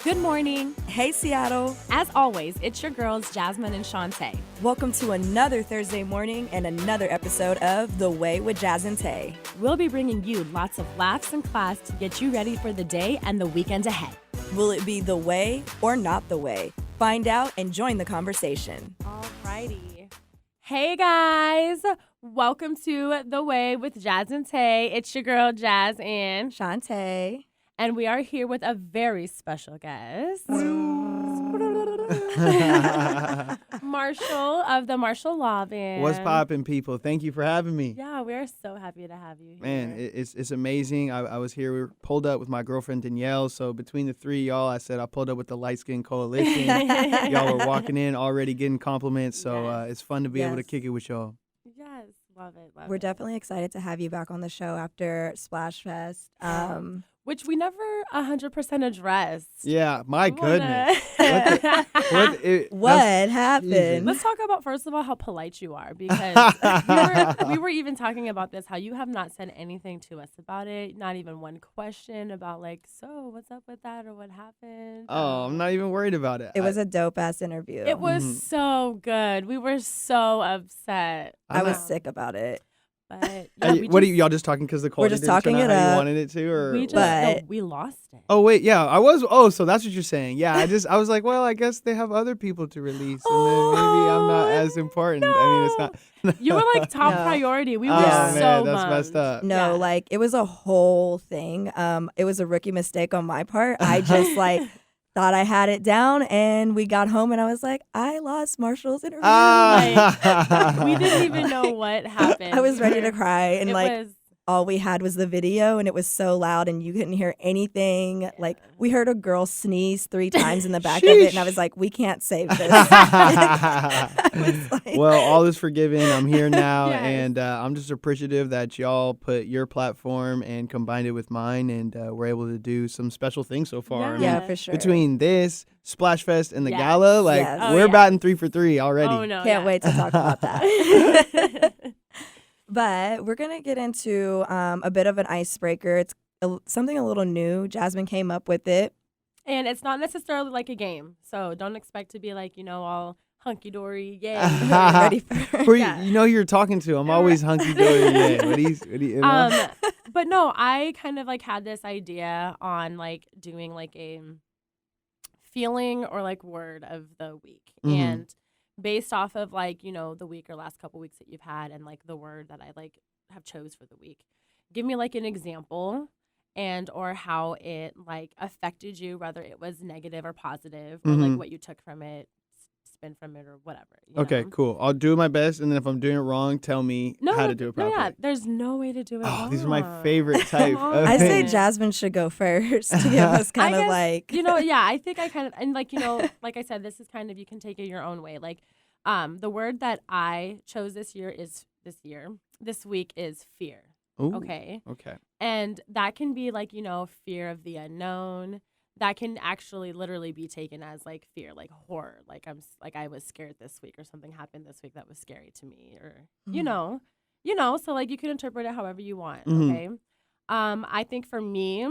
Good morning. Hey, Seattle. As always, it's your girls, Jasmine and Shantae. Welcome to another Thursday morning and another episode of The Way with Jazz and Tay. We'll be bringing you lots of laughs and class to get you ready for the day and the weekend ahead. Will it be the way or not the way? Find out and join the conversation. Alrighty. Hey, guys. Welcome to The Way with Jazz and Tay. It's your girl, Jazz and Shantae. And we are here with a very special guest. Marshall of the Marshall Law Band. What's poppin', people? Thank you for having me. Yeah, we are so happy to have you here. Man, it's amazing. I was here. We were pulled up with my girlfriend, Danielle. So between the three of y'all, I said I pulled up with the Light Skin Coalition. Y'all were walking in already getting compliments. So it's fun to be able to kick it with y'all. Yes, love it. We're definitely excited to have you back on the show after Splash Fest. Which we never 100% addressed. Yeah, my goodness. What happened? Let's talk about, first of all, how polite you are, because we were even talking about this, how you have not said anything to us about it, not even one question about, like, so what's up with that or what happened? Oh, I'm not even worried about it. It was a dope-ass interview. It was so good. We were so upset. I was sick about it. But what are y'all just talking because the quality just didn't turn talking out it how up. you wanted it to, or we lost it. Oh wait, yeah, I was. Oh, so that's what you're saying. Yeah, I was like, well, I guess they have other people to release, and then maybe I'm not as important. No. I mean, it's not. You were like top priority. We were man, so that's bummed. messed up. No, like it was a whole thing. It was a rookie mistake on my part. I just thought I had it down, and we got home, and I was like, I lost Marshall's interview. We didn't even know what happened. I was ready to cry, and all we had was the video, and it was so loud, and you couldn't hear anything. Yeah. Like, we heard a girl sneeze 3 times in the back of it, and I was like, we can't save this. Well, all is forgiven. I'm here now, and I'm just appreciative that y'all put your platform and combined it with mine, and we're able to do some special things so far. Yeah, for sure. Between this, Splash Fest, and the gala, we're batting 3 for 3 already. Oh, no, Can't wait to talk about that. But we're going to get into a bit of an icebreaker. It's something a little new. Jasmine came up with it. And it's not necessarily like a game. So don't expect to be like, all hunky-dory, yay. Ready for You know who you're talking to. I'm always hunky-dory, yay. But no, I kind of had this idea on doing a feeling or word of the week. Mm-hmm. And based off of the week or last couple weeks that you've had and the word that I have chose for the week, give me an example and or how it affected you, whether it was negative or positive, or what you took from it, spin from it, or whatever. Okay, cool. I'll do my best, and then if I'm doing it wrong, tell me how to do it properly. No, yeah, there's no way to do it wrong. These are my favorite type. I say Jasmine should go first to give us kind of I think I kind of, and like I said, this is kind of, you can take it your own way. The word that I chose this week is fear. Ooh, okay. And that can be fear of the unknown. That can actually literally be taken as fear, horror. I was scared this week, or something happened this week that was scary to me, or so you can interpret it however you want. Mm-hmm. Okay. I think for me,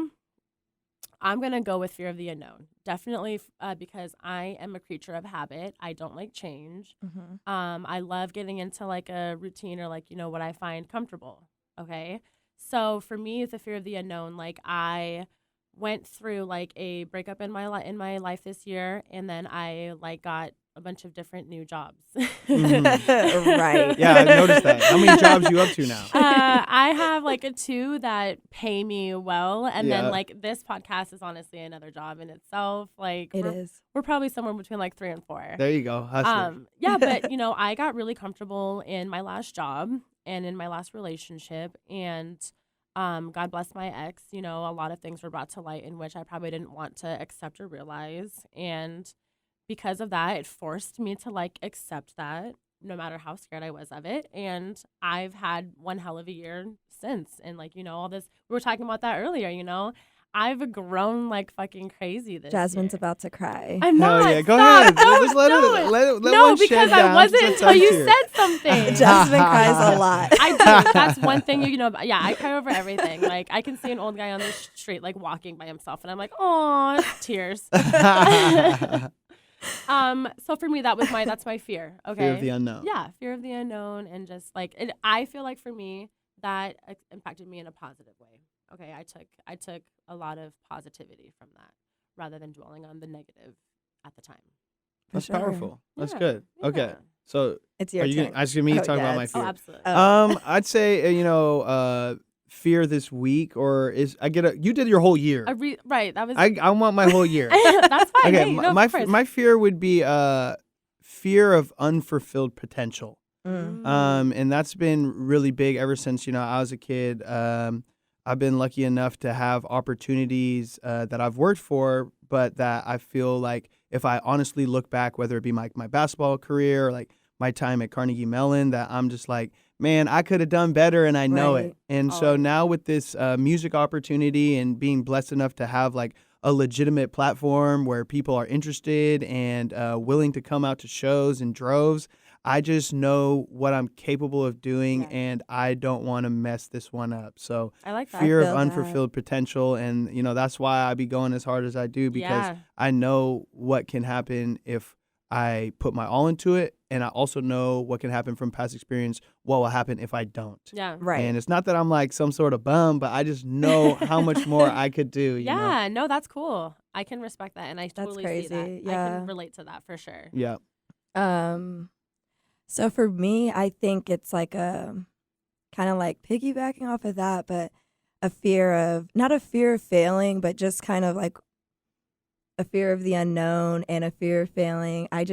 I'm going to go with fear of the unknown. Definitely because I am a creature of habit. I don't like change. Mm-hmm. I love getting into a routine or what I find comfortable. Okay. So for me, it's a fear of the unknown. I went through a breakup in my life this year, and then I got a bunch of different new jobs. Mm-hmm. Right. Yeah, I noticed that. How many jobs you up to now? I have 2 that pay me well, and then this podcast is honestly another job in itself. We're probably somewhere between 3 and 4. There you go. Yeah, but I got really comfortable in my last job and in my last relationship, and God bless my ex. A lot of things were brought to light in which I probably didn't want to accept or realize, and because of that, it forced me to accept that, no matter how scared I was of it. And I've had one hell of a year since. And all this, we were talking about that earlier, I've grown like fucking crazy this Jasmine's year. about to cry. I'm not. Hell yeah, go Stop. ahead. Don't, Just let don't. let No, one shed because down. I wasn't Just until a you tear. said something. Jasmine cries a lot. I do. That's one thing you know. Yeah, I cry over everything. Like I can see an old guy on the street like walking by himself, and I'm like, oh, tears. So for me, that's my fear. Okay. Fear of the unknown. Yeah, fear of the unknown, and just like I feel like for me that impacted me in a positive way. Okay, I took a lot of positivity from that rather than dwelling on the negative at the time. That's sure. powerful. That's Yeah, good. Okay. yeah. So It's your are you turn. asking me to talk about my yes. fear? Oh, absolutely. I'd say fear this week, or you did your whole year. Right. That was. I want my whole year. That's fine. Okay, Hey, no, my of course. my fear would be fear of unfulfilled potential. And that's been really big ever since I was a kid. I've been lucky enough to have opportunities that I've worked for, but that I feel like if I honestly look back, whether it be my basketball career or like my time at Carnegie Mellon, that I'm just like, man, I could have done better, and I know it. And so now with this music opportunity and being blessed enough to have like a legitimate platform where people are interested and willing to come out to shows in droves, I just know what I'm capable of doing, and I don't want to mess this one up. So I like that. fear of feel that. unfulfilled potential, and that's why I be going as hard as I do, because I know what can happen if I put my all into it, and I also know what can happen from past experience, what will happen if I don't. Yeah. Right. And it's not that I'm like some sort of bum, but I just know how much more I could do. You know? No, that's cool. I can respect that, and I totally see that. crazy. I Yeah. can relate to that for sure. Yeah. So for me, I think it's like a kind of like piggybacking off of that, but not a fear of failing, but just kind of like a fear of the unknown and a fear of failing. I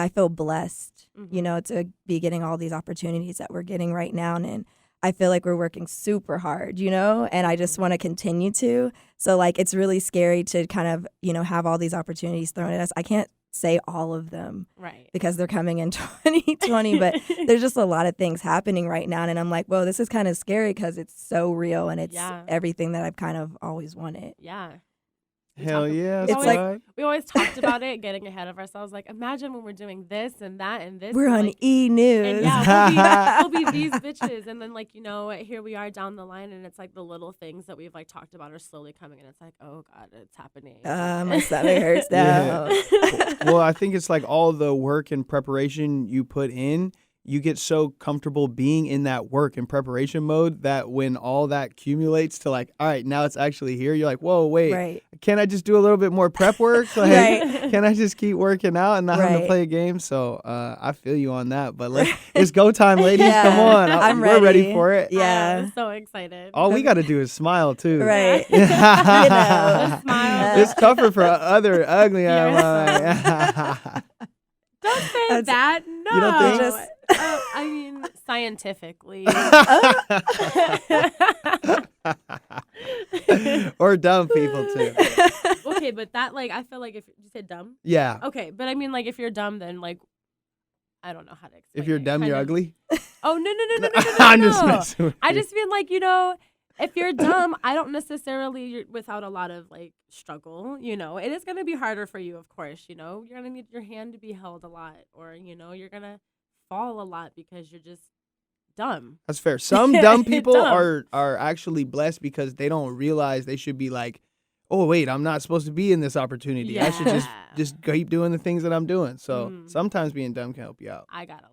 feel blessed, to be getting all these opportunities that we're getting right now. And I feel like we're working super hard, and I just want to continue to. So like, it's really scary to kind of, have all these opportunities thrown at us. I can't say all of them, right, because they're coming in 2020, but there's just a lot of things happening right now, and I'm like, whoa, this is kind of scary because it's so real, and it's everything that I've kind of always wanted. Hell yeah. It's like we always talked about it, getting ahead of ourselves. Like, imagine when we're doing this and that and this. We're and on like, E! News. And we'll be these bitches. And then, like, here we are down the line, and it's like the little things that we've like talked about are slowly coming, and it's like, oh God, it's happening. My stomach hurts now. Well, I think it's like all the work and preparation you put in, you get so comfortable being in that work and preparation mode that when all that accumulates to like, all right, now it's actually here, you're like, whoa, wait, can I just do a little bit more prep work? Like, can I just keep working out and not have to play a game? So I feel you on that. But it's go time, ladies. Come on. We're ready for it. Yeah. I'm so excited. All we got to do is smile, too. Right. The smile. It's tougher for other ugly. Don't say that. No. You don't think? I mean, scientifically. Or dumb people, too. Okay, but that, like, I feel like if you said dumb? Yeah. Okay, but I mean, like, if you're dumb, then, like, I don't know how to explain If you're dumb, you're ugly? Oh, no. I'm just messing with I you. just feel like, if you're dumb, I don't necessarily, without a lot of, like, struggle, it is going to be harder for you, of course, you're going to need your hand to be held a lot, or, you're going to fall a lot because you're just dumb. That's fair. Some dumb people Dumb. are actually blessed because they don't realize they should be like, oh, wait, I'm not supposed to be in this opportunity. Yeah. I should just keep doing the things that I'm doing. So sometimes being dumb can help you out. I got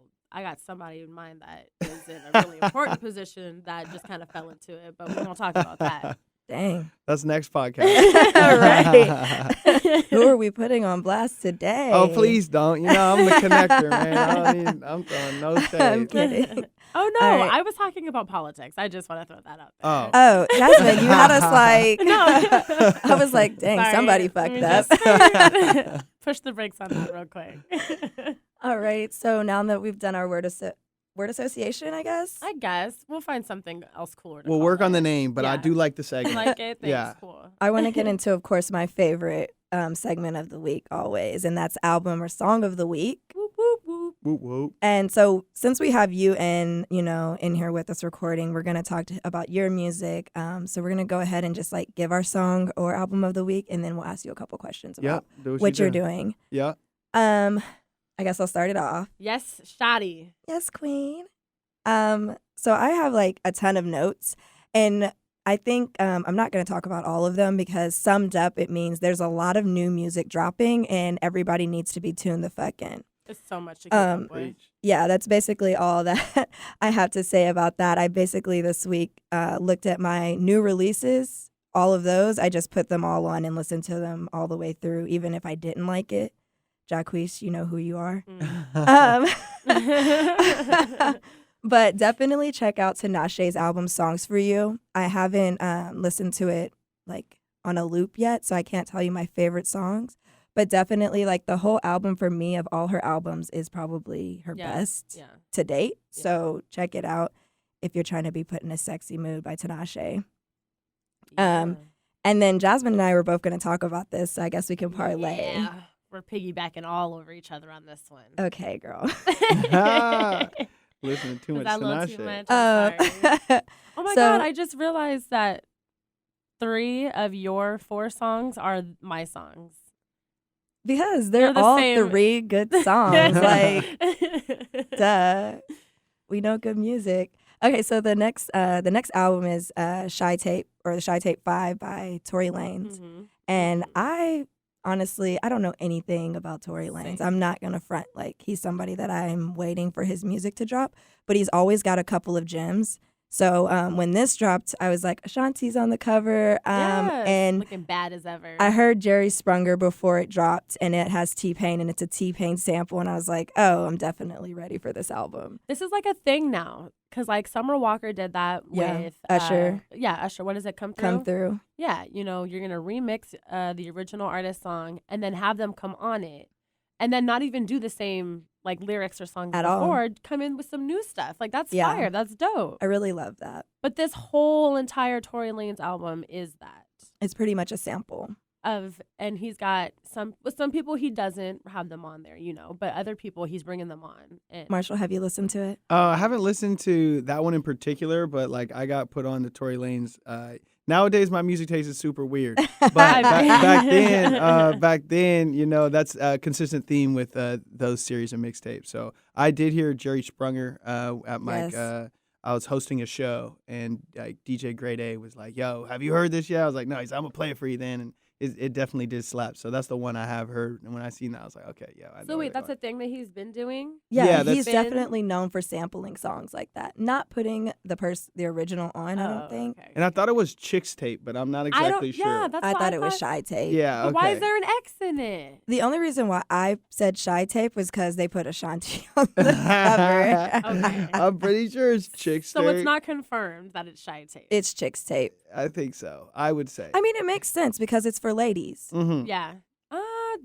somebody in mind that is in a really important position that just kind of fell into it, but we won't talk about that. Dang. That's next podcast. All right. Who are we putting on blast today? Oh, please don't. I'm the connector, man. I'm throwing no shade. I'm kidding. Oh, no. All right. I was talking about politics. I just want to throw that out there. Oh, Jasmine, you had us like, No. I was like, dang, Sorry. somebody Let me fucked just up. push the brakes on that real quick. All right. So now that we've done our word association, I guess. I guess. We'll find something else cooler to We'll call work on it. the name, but I Yeah. do like the I segment. like it. Thanks. Yeah. Cool. I want to get into, of course, my favorite segment of the week always, and that's album or song of the week. Whoop, whoop, whoop. Whoop, whoop. And so since we have you in here with us recording, we're going to talk about your music. So we're going to go ahead and just like give our song or album of the week, and then we'll ask you a couple questions about what you're doing. Yeah. I guess I'll start it off. Yes, Shotty. Yes, queen. So I have like a ton of notes, and I think I'm not going to talk about all of them because summed up, it means there's a lot of new music dropping, and everybody needs to be tuned the fuck in. It's so much to keep up with. Yeah, that's basically all that I have to say about that. I basically this week looked at my new releases, all of those. I just put them all on and listened to them all the way through, even if I didn't like it. Jacquees, you know who you are. But definitely check out Tinashe's album, Songs for You. I haven't listened to it like on a loop yet, so I can't tell you my favorite songs. But definitely, like, the whole album for me of all her albums is probably her best to date. Yeah. So check it out if you're trying to be put in a sexy mood by Tinashe. Yeah. And then Jasmine and I were both going to talk about this, so I guess we can parlay. Yeah, we're piggybacking all over each other on this one. Okay, girl. Listening to much Too Tinashe. much? Oh my God, I just realized that 3 of your 4 songs are my songs. Because they're all same. 3 good songs. Like, duh. We know good music. Okay, so the next album is Shy Tape, or the Shy Tape 5 by Tory Lanez. Mm-hmm. And I honestly don't know anything about Tory Lanez. I'm not going to front. Like, he's somebody that I'm waiting for his music to drop. But he's always got a couple of gems. So when this dropped, I was like, Ashanti's on the cover. And looking bad as ever. I heard Jerry Sprunger before it dropped, and it has T-Pain, and it's a T-Pain sample. And I was like, oh, I'm definitely ready for this album. This is like a thing now. Because like Summer Walker did that with Usher. Usher. What does it, Come Through? Come Through. Yeah, you're going to remix the original artist song and then have them come on it. And then not even do the same like lyrics or songs at before, all. come in with some new stuff. Like that's fire. That's dope. I really love that. But this whole entire Tory Lanez album is that. It's pretty much a sample. And he's got with some people he doesn't have them on there, but other people he's bringing them on. And Marshall, have you listened to it? I haven't listened to that one in particular, but like I got put on the Tory Lanez. Nowadays, my music taste is super weird. But back then, that's a consistent theme with those series of mixtapes. So I did hear Jerry Sprunger at my. I was hosting a show, and DJ Grade A was like, "Yo, have you heard this yet?" I was like, "No." He's like, "I'm gonna play it for you then." And it definitely did slap. So that's the one I have heard. And when I seen that, I was like, okay, yeah. So wait, that's a thing that he's been doing? Yeah, he's definitely known for sampling songs like that. Not putting the original on, I don't think. Okay. And I thought it was Chicks Tape, but I'm not exactly sure. Yeah, I thought it was Shy Tape. Yeah, okay. But why is there an X in it? The only reason why I said Shy Tape was because they put Ashanti on the cover. Okay. I'm pretty sure it's Chicks Tape. So it's not confirmed that it's Shy Tape. It's Chicks Tape. I think so. I would say. I mean, it makes sense because it's for ladies. Mm-hmm. Yeah.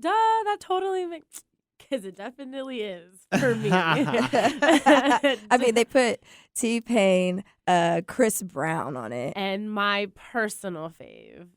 That totally makes, because it definitely is for me. I mean, they put T-Pain, Chris Brown on it. And my personal fave,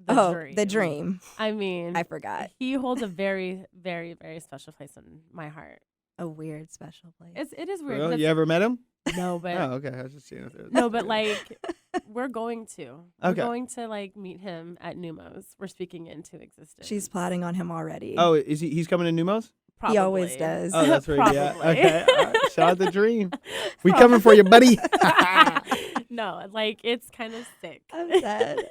The Dream. I mean, I forgot. He holds a very, very, very special place in my heart. A weird special place. It is weird. Well, you ever met him? No, but oh, okay. I was just seeing if there was. No, but like we're going to. Okay. We're going to like meet him at Numos. We're speaking into existence. She's plotting on him already. Oh, is he's coming to Numos? Probably. He always does. Oh, that's right. Yeah. Okay. Right. Shout out the Dream. We coming for you, buddy. No, like it's kind of sick. I'm sad.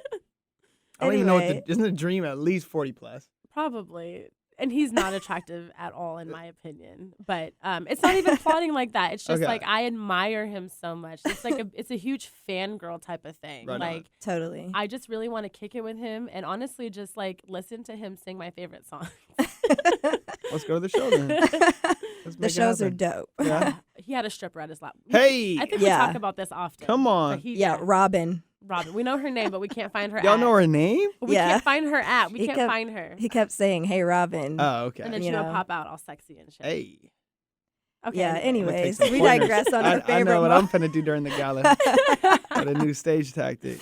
I don't even know isn't the Dream at least 40 plus? Probably. And he's not attractive at all, in my opinion. But it's not even plotting like that. It's just like I admire him so much. It's like it's a huge fangirl type of thing. Right like on. Totally. I just really want to kick it with him, and honestly, just like listen to him sing my favorite songs. Let's go to the show then. The shows are dope. Yeah. He had a stripper at his lap. Hey. I think we talk about this often. Come on. Robin. We know her name, but we can't find her Y'all know her name? But we can't find her at. We can't find her. He kept saying, "Hey, Robin." Oh, okay. And then she would pop out all sexy and shit. Hey. Okay. Yeah, anyways, we digress on our favorite. I know what I'm finna do during the gala. Got a new stage tactic.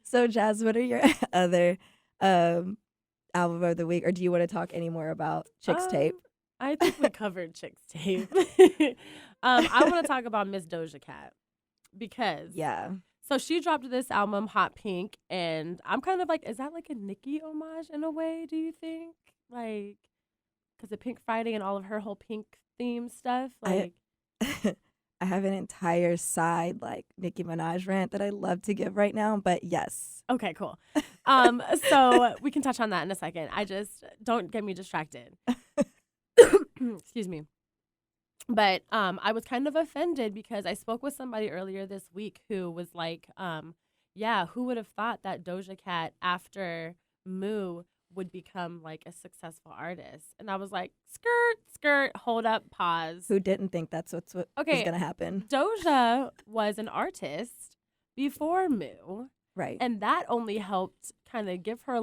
So, Jazz, what are your other album of the week? Or do you want to talk any more about Chicks Tape? I think we covered Chicks Tape. I want to talk about Miss Doja Cat because Yeah. so she dropped this album, Hot Pink, and I'm kind of like, is that like a Nicki homage in a way, do you think? Like, because of Pink Friday and all of her whole pink theme stuff? Like, I have an entire side like Nicki Minaj rant that I love to give right now, but yes. okay, cool. So we can touch on that in a second. I just, don't get me distracted. Excuse me. But I was kind of offended because I spoke with somebody earlier this week who was like, yeah, who would have thought that Doja Cat after Moo would become like a successful artist? And I was like, skirt, hold up, pause. Who didn't think that's what was Okay. going to happen? Doja was an artist before Moo, Right. and that only helped kind of give her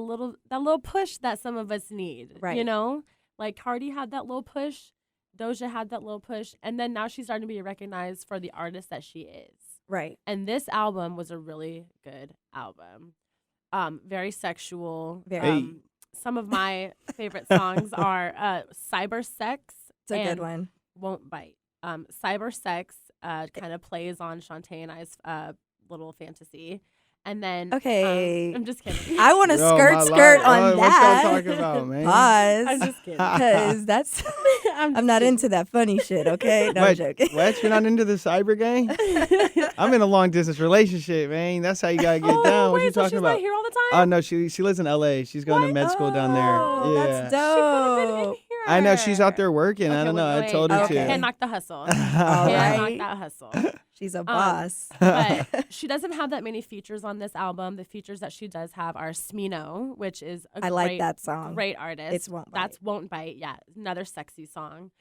that little push that some of us need. Right. You know, like Cardi had that little push. Doja had that little push, and then now she's starting to be recognized for the artist that she is. Right. And this album was a really good album. Very sexual. Very. Some of my favorite songs are Cyber Sex. It's a good and one. Won't Bite. Cyber Sex kind of plays on Shantae and I's little fantasy. And then, Okay. I'm just kidding. I want to Yo, skirt my on life. What that. y'all talking about, man? Pause. I'm just kidding. Because that's I'm not into that funny shit, okay? No, I'm joking. What? You're not into the cyber gang? I'm in a long distance relationship, man. That's how you gotta get down. What wait, you so talking she's about? not here all the time? No, she lives in LA. She's going to med school down there. Oh, Yeah. that's She could have been in dope. here. I know she's out there working. I Okay, don't know. well, I told her wait. Okay. to. Can't knock the hustle. All Can't right. knock that hustle. She's a boss. But she doesn't have that many features on this album. The features that she does have are Smino, which is a I like that song. great artist. It's Won't Bite. That's Won't Bite. Yeah, another sexy song.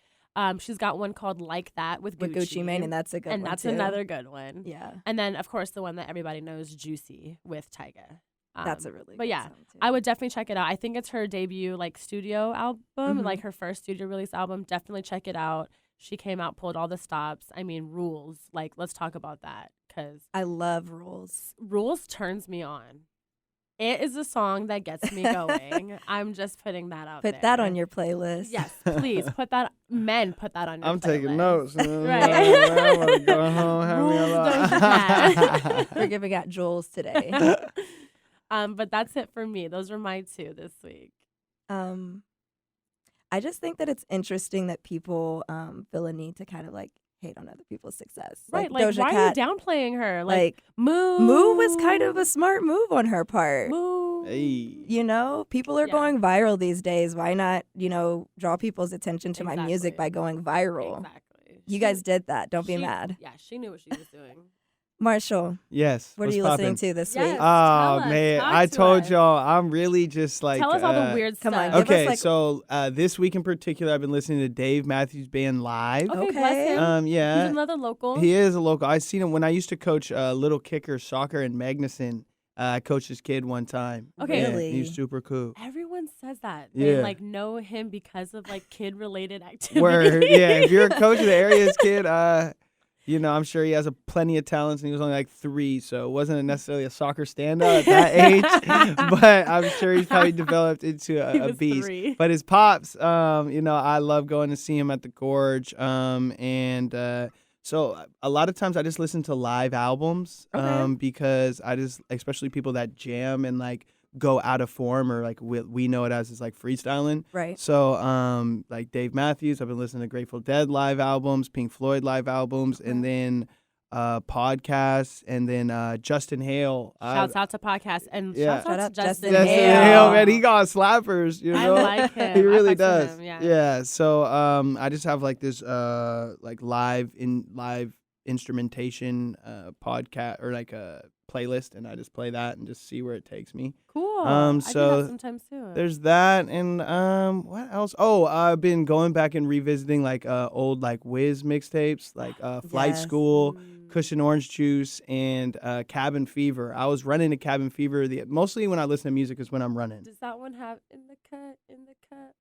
She's got one called Like That with Gucci Mane, and that's a good one, and that's too. another good one. Yeah. And then, of course, the one that everybody knows, Juicy with Tyga. That's a really But good yeah, song, too. I would definitely check it out. I think it's her debut like studio album, Mhm. like her first studio release album. Definitely check it out. She came out, pulled all the stops. I mean, Rules. Like, let's talk about that because I love Rules. Rules turns me on. It is a song that gets me going. I'm just putting that out there. Put that on your playlist. Yes, please put that. Men, put that on your I'm playlist. taking notes. Right. I'm gonna go home. Have me a Rules lot. Doja Cat. We're giving out jewels today. But that's it for me. Those are my two this week. I just think that it's interesting that people feel a need to kind of like hate on other people's success. Right, like Doja why Cat, are you downplaying her? like Moo. Moo was kind of a smart move on her part. Moo. Hey. You know, people are Yeah. going viral these days. Why not, draw people's attention to my music Exactly. by going viral? Exactly. You guys did that. Don't be she- mad. Yeah, she knew what she was doing. Marshall, Yes. what what's are you poppin'? listening to this Yes. week? Oh Tell us. man, Talk I to told us. y'all I'm really just like. Tell us all the weird come stuff. on, give us, Okay, like- so this week in particular, I've been listening to Dave Matthews Band live. Okay, Okay. bless him. Yeah, He's another local. he is a local. I seen him when I used to coach Little Kicker soccer in Magnuson. I coached this kid one time. Okay. Yeah, Really? he's super cool. Everyone says that. They Yeah. like know him because of like kid related activities. Word, yeah. If you're a coach of the area's kid, I'm sure he has plenty of talents, and he was only like 3, so it wasn't necessarily a soccer standout at that age. But I'm sure he's probably developed into He a was beast. 3. But his pops, I love going to see him at the Gorge, so a lot of times I just listen to live albums, Okay. because I just, especially people that jam and like go out of form, or like we know it as is like freestyling. Right. So, like Dave Matthews, I've been listening to Grateful Dead live albums, Pink Floyd live albums, and then podcasts, and then Justin Hale. Shouts out to podcast and Yeah. shouts out Shout to out Justin Justin Justin Hale. Hale, man, he got slappers, I know. like him. He I really fucks with does. him, yeah. So I just have like this like live instrumentation podcast, or like a playlist, and I just play that and just see where it takes me. Cool. I do so that sometimes too. There's that, and what else? Oh, I've been going back and revisiting like old like Wiz mixtapes, like Flight Yes. School, Mm. Cushion Orange Juice, and Cabin Fever. I was running to Cabin Fever mostly when I listen to music is when I'm running. Does that one have in the cut?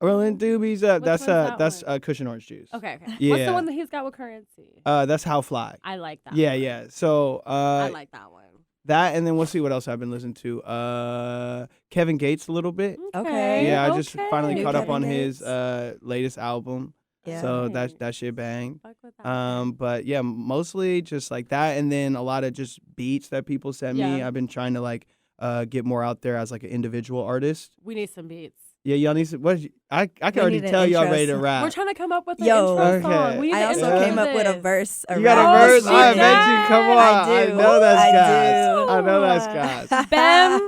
Rolling Doobies, Which that's one's that one? Cushion Orange Juice. Okay. What's Yeah. the one that he's got with Currency? That's How Fly. I like that. Yeah, one. yeah. So I like that one. that, and then we'll see what else I've been listening to. Kevin Gates a little bit. Okay. Yeah, I just finally okay. caught up Kevin on his Gates. latest album. Yeah. So Dang. that shit bang. Fuck with that. But yeah, mostly just like that, and then a lot of just beats that people send me. Yeah. I've been trying to like get more out there as like an individual artist. We need some beats. Yeah, y'all need some. I can We already need an tell y'all intro ready to song. rap. We're trying to come up with an Yo. intro Okay. song. We need I to also intro came up with a this. verse. You got a around verse? this I shit. bet you. Come on. I do. know that's I guys. do. I know that's guys. Bem,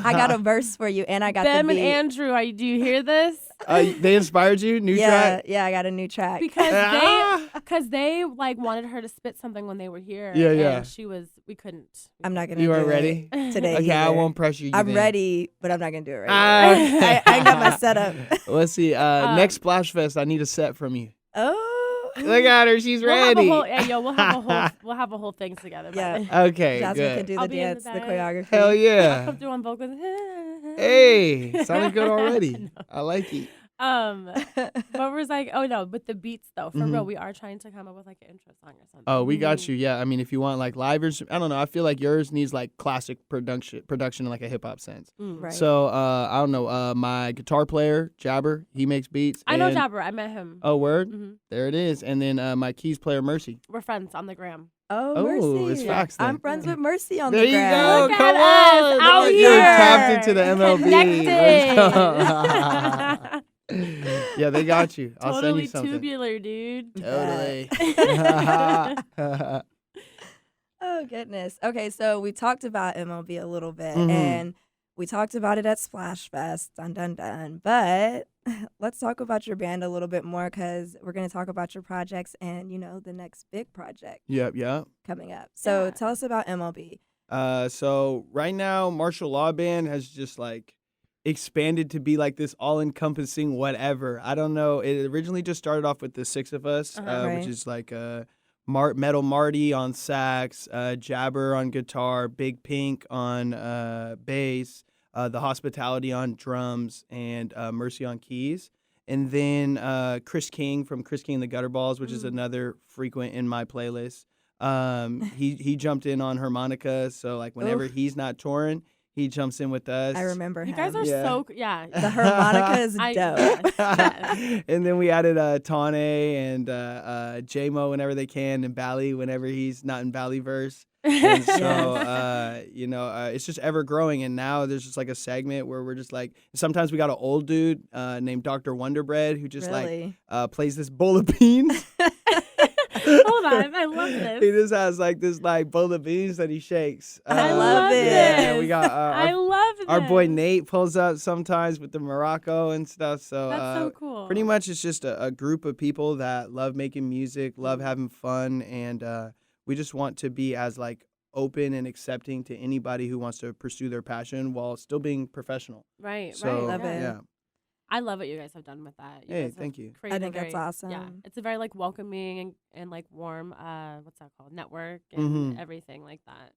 I got a verse for you, and I got Bem the and beat. Andrew, do you hear this? They inspired you? New track? Yeah, I got a new track. Because they like wanted her to spit something when they were here. Yeah, yeah. And we couldn't. I'm not gonna. You do weren't it ready? today. Okay, I either. won't pressure you. I'm then. ready, but I'm not gonna do it right Ah. now. I ain't got my setup. Let's see. Next Splash Fest, I need a set from you. Oh, Look at her. She's We'll have ready. we'll have a whole thing together. by Yeah. then. Okay, Jasmine can good. do I'll the be in the dance, the back. choreography. Hell I'll yeah. come through on vocals. Hey, sounding good already. No. I like it. But we're like, oh no, but the beats though, for Mhm. real, we are trying to come up with like an intro song or something. Oh, we got you. Yeah, I mean, if you want like live, I don't know. I feel like yours needs like classic production in like a hip hop sense. Right. So I don't know. My guitar player Jabber, he makes beats. I know and- Jabber. I met him. Oh, word. Mhm. There it is. And then my keys player Mercy. We're friends on the gram. Oh, Oh, Mercy. it's facts then. I'm friends with Mercy on There the you ground. go. Look Come at us, on. out Look, you're here. tapped into the MLB. Connected. Let's go. Yeah, they got you. I'll send Totally you something. tubular, dude. Totally. Oh, goodness. Okay, so we talked about MLB a little bit, Mhm. and we talked about it at Splash Fest. Dun, dun, dun. But let's talk about your band a little bit more because we're going to talk about your projects and, the next big project Yep. coming up. So Yeah. tell us about MLB. So right now, Martial Law Band has just like expanded to be like this all-encompassing whatever. I don't know. It originally just started off with the six of us, Right. which is like Metal Marty on sax, Jabber on guitar, Big Pink on bass, the Hospitality on drums, and Mercy on keys. And then Chris King from Chris King and the Gutterballs, which is another frequent in my playlist. He jumped in on harmonica, so like whenever Oof. he's not touring, he jumps in with us. I remember You him. guys are Yeah. The harmonica is dope. Yes. And then we added Tane and J-Mo whenever they can, and Bally whenever he's not in Bally verse. And so, it's just ever growing. And now there's just like a segment where we're just like, sometimes we got an old dude named Dr. Wonderbread who just Really? plays this bowl of beans. Hold on, I love this. He just has like this like bowl of beans that he shakes. I love it. Yeah, we got I love this. our boy Nate pulls up sometimes with the Morocco and stuff. So That's so cool. pretty much it's just a group of people that love making music, love having fun, and we just want to be as like open and accepting to anybody who wants to pursue their passion while still being professional. Right, So right. Love it. yeah. I love what you guys have done with that. You Hey, guys have thank you. created I think a that's very- awesome. Yeah, it's a very like welcoming and like warm. What's that called? Network and Mhm. everything like that.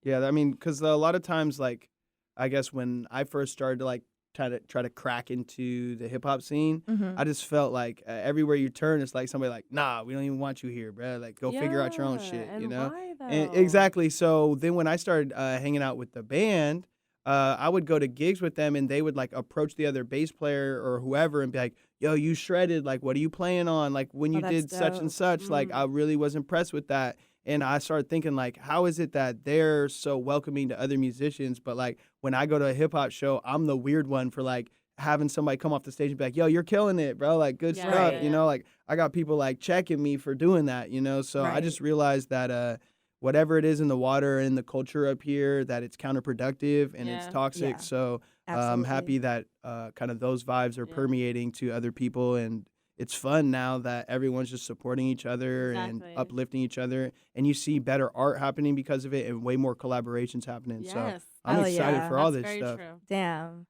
Yeah, I mean, because a lot of times, like, I guess when I first started to like try to crack into the hip hop scene, Mhm. I just felt like everywhere you turn, it's like somebody like, nah, we don't even want you here, bruh. Like, go figure out your own Yeah, shit, and you know? why, And though? exactly. So then when I started hanging out with the band, I would go to gigs with them, and they would like approach the other bass player or whoever and be like, yo, you shredded. Like, what are you playing on? Like, when you that's did such and dope. such, like, I really was impressed with that. And I started thinking, like, how is it that they're so welcoming to other musicians, but like when I go to a hip hop show, I'm the weird one for like having somebody come off the stage and be like, yo, you're killing it, bro. Like, good Yeah, stuff. yeah, You yeah. know, like I got people like checking me for doing that, you know? So I Right. just realized that whatever it is in the water and the culture up here, that it's counterproductive and it's Yeah. toxic. Yeah. So I'm Absolutely. happy that kind of those vibes are Yeah. permeating to other people, and it's fun now that everyone's just supporting each other and Exactly. uplifting each other, and you see better art happening because of it and way more collaborations happening. So Yes. I'm Hell excited yeah. for all That's this very stuff. true. Damn.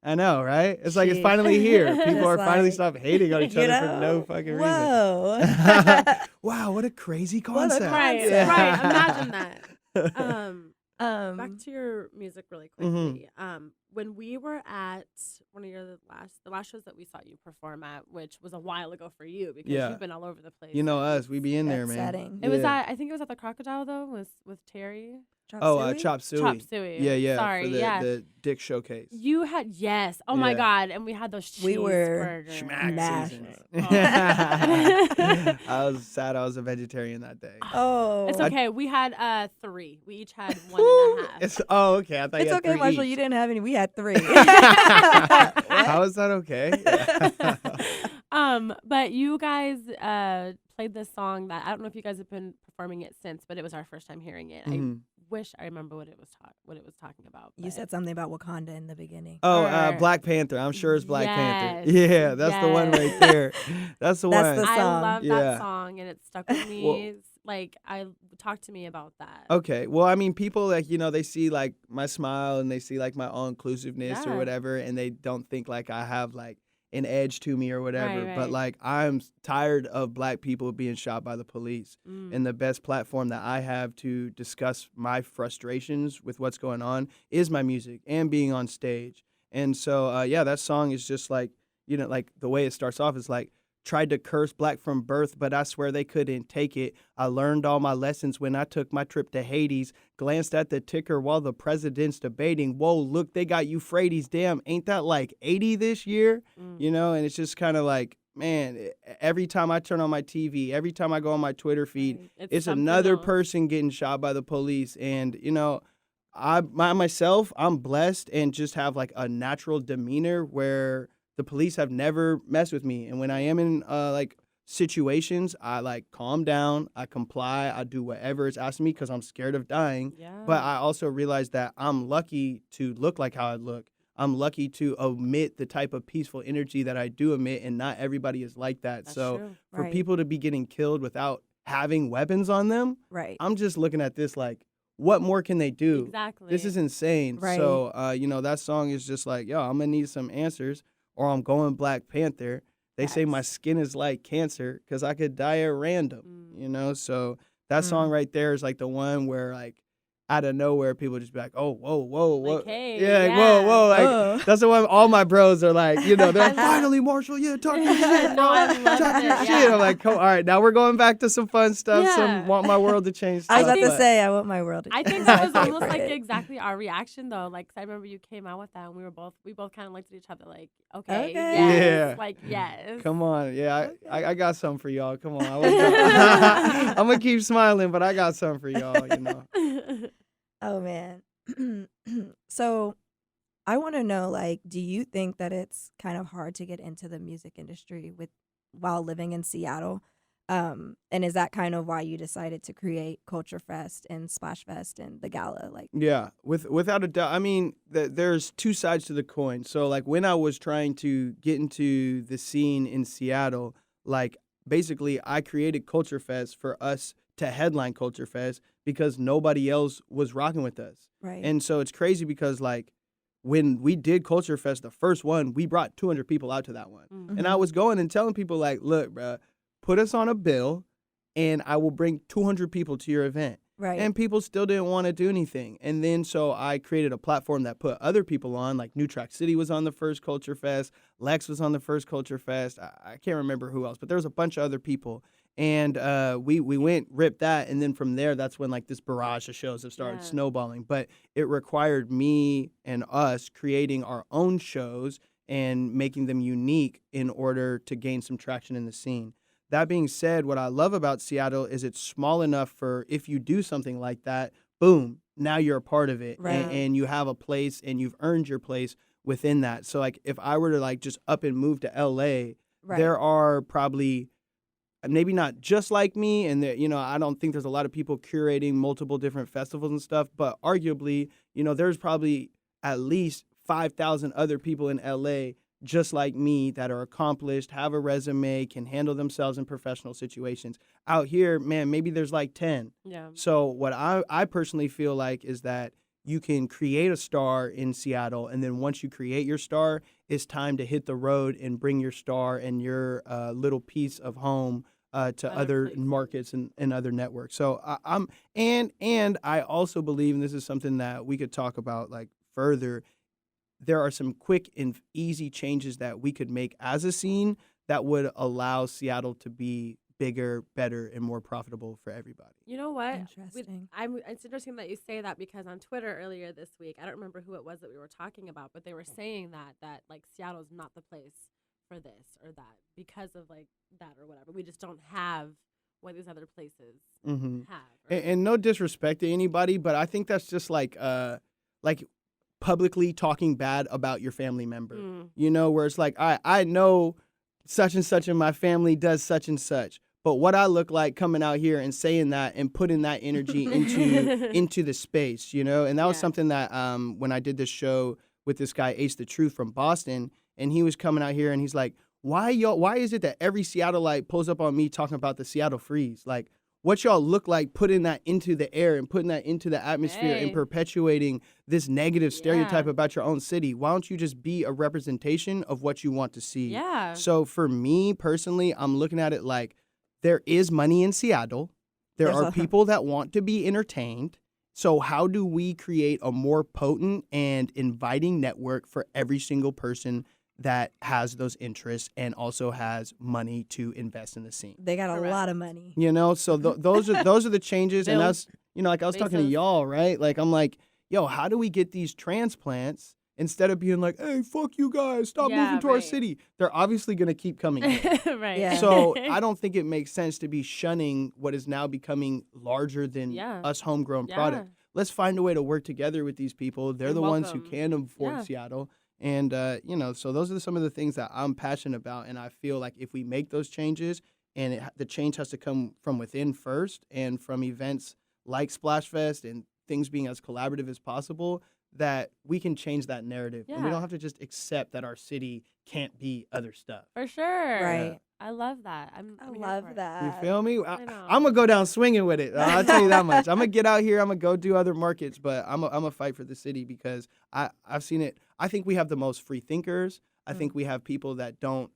I know, right? It's like it's Sheesh. finally here. People Just are finally like, stop hating on each you other for know? no fucking Whoa. reason. Wow, what a crazy What a concept. Right, concept. right. Imagine that. Back Um, to your music really Mhm. quickly. When we were at one of the last shows that we saw you perform at, which was a while ago for you because Yeah. you've been all over the place. You know us, since. we be in there, That man. setting. It was Yeah. at I think it was at the Crocodile though, with Terry. Chop Suey. Chop Suey. Yeah. Sorry, for the Dick Showcase. You had, yes. Oh my Yeah. God. And we had those We were cheeseburgers. Schmack Mashing. seasons. Oh. I was sad I was a vegetarian that day. Oh. It's okay. We had 3. We each had 1.5. Okay. I thought It's you had okay, 3 Marshall. each. You didn't have any. We had 3. How is that okay? But you guys played this song that I don't know if you guys have been performing it since, but it was our first time hearing it. Mhm. I wish I remember what it was talking about. You said something about Wakanda in the beginning. Black Panther. I'm sure it's Black Panther. Yes, Yeah, that's the one right there. That's the That's one. the I song. love Yeah. that song, and it stuck with me. Talk to me about that. Okay. Well, I mean, people they see like my smile and they see like my all inclusiveness or Yeah. whatever, and they don't think like I have like an edge to me or whatever. Right. But like I'm tired of Black people being shot by the police. And the best platform that I have to discuss my frustrations with what's going on is my music and being on stage. And so, that song is just like, like the way it starts off is like, tried to curse Black from birth, but I swear they couldn't take it. I learned all my lessons when I took my trip to Hades, glanced at the ticker while the president's debating. Whoa, look, they got Euphrates. Damn, ain't that like 80 this year? And it's just kind of like, man, every time I turn on my TV, every time I go on my Twitter feed, it's another else. person getting shot by the police. And, I'm blessed and just have like a natural demeanor where the police have never messed with me. And when I am in situations, I like calm down, I comply, I do whatever is asked of me because I'm scared of dying. Yeah. But I also realize that I'm lucky to look like how I look. I'm lucky to emit the type of peaceful energy that I do emit, and not everybody is like that. That's so true. for Right. people to be getting killed without having weapons on them, Right. I'm just looking at this like, what more can they do? Exactly. This is insane. Right. So, that song is just like, yo, I'm going to need some answers or I'm going Black Panther. They say my Facts. skin is like cancer because I could die at random, So that song right there is like the one where like out of nowhere people just be like, oh, whoa, whoa. hey, yeah, yeah. whoa. Like, Oh. that's the one all my bros are like, they're like, finally, Marshall, talk your shit. No, I love Talk your it, shit. yeah. I'm like, all right, now we're going back to some fun stuff, Yeah. some want my world to change stuff. I was about to but- say, I want my world to I think change. that My was almost like favorite. exactly our reaction though. Like, 'cause I remember you came out with that, and we both kind of looked at each other like, okay, Okay. yes, Yeah. like yes. Come on. Yeah, Okay. I got something for y'all. Come on. I'm going to keep smiling, but I got something for y'all. Oh man. So I want to know, like, do you think that it's kind of hard to get into the music industry while living in Seattle? And is that kind of why you decided to create Culture Fest and Splash Fest and the gala? Like, Yeah, without a doubt. I mean, there's two sides to the coin. So, like, when I was trying to get into the scene in Seattle, like, basically, I created Culture Fest for us to headline Culture Fest because nobody else was rocking with us. right. And so it's crazy because, like, when we did Culture Fest, the first one, we brought 200 people out to that one. Mm. And I was going and telling people, like, look, bruh, put us on a bill and I will bring 200 people to your event. right. And people still didn't want to do anything. And then so I created a platform that put other people on, like New Track City was on the first Culture Fest, Lex was on the first Culture Fest. I can't remember who else, but there was a bunch of other people. And we went, ripped that, and then from there, that's when like this barrage of shows have started Yeah. snowballing. But it required me and us creating our own shows and making them unique in order to gain some traction in the scene. That being said, what I love about Seattle is it's small enough for if you do something like that, boom, now you're a part of it. Right. And you have a place and you've earned your place within that. So like if I were to like just up and move to LA, right. there are probably maybe not just like me, and I don't think there's a lot of people curating multiple different festivals and stuff, but arguably, there's probably at least 5,000 other people in LA just like me that are accomplished, have a resume, can handle themselves in professional situations. Out here, man, maybe there's like 10. Yeah. So what I personally feel like is that you can create a star in Seattle, and then once you create your star, it's time to hit the road and bring your star and your little piece of home to other places. markets and other networks. So and I also believe, and this is something that we could talk about like further, there are some quick and easy changes that we could make as a scene that would allow Seattle to be bigger, better, and more profitable for everybody. You know what? Interesting. It's interesting that you say that because on Twitter earlier this week, I don't remember who it was that we were talking about, but they were saying that like Seattle's not the place for this or that because of like that or whatever. We just don't have what these other places have. And no disrespect to anybody, but I think that's just like publicly talking bad about your family member. You know, where it's like I know such and such in my family does such and such. But what I look like coming out here and saying that and putting that energy into the space, you know? And that was something that when I did this show with this guy, Ace the Truth from Boston, and he was coming out here and he's like, why is it that every Seattleite pulls up on me talking about the Seattle Freeze? Like, what y'all look like putting that into the air and putting that into the atmosphere and perpetuating this negative stereotype about your own city. Why don't you just be a representation of what you want to see? Yeah. So for me personally, I'm looking at it like there is money in Seattle. There are people that want to be entertained. So how do we create a more potent and inviting network for every single person that has those interests and also has money to invest in the scene? They got a lot of money. You know, so those are the changes. And that's, you know, like I was talking to y'all, right? Like, I'm like, yo, how do we get these transplants instead of being like, hey, fuck you guys, stop moving to our city? They're obviously going to keep coming here. Right. Yeah. So I don't think it makes sense to be shunning what is now becoming larger than us homegrown product. Let's find a way to work together with these people. They're the ones who can afford Seattle. And, you know, so those are some of the things that I'm passionate about. And I feel like if we make those changes, and the change has to come from within first and from events like Splash Fest and things being as collaborative as possible, that we can change that narrative. And we don't have to just accept that our city can't be other stuff. For sure. Right. I love that. I love that. You feel me? I'm going to go down swinging with it. I'll tell you that much. I'm going to get out here. I'm going to go do other markets, but I'm going to fight for the city because I've seen it. I think we have the most free thinkers. I think we have people that don't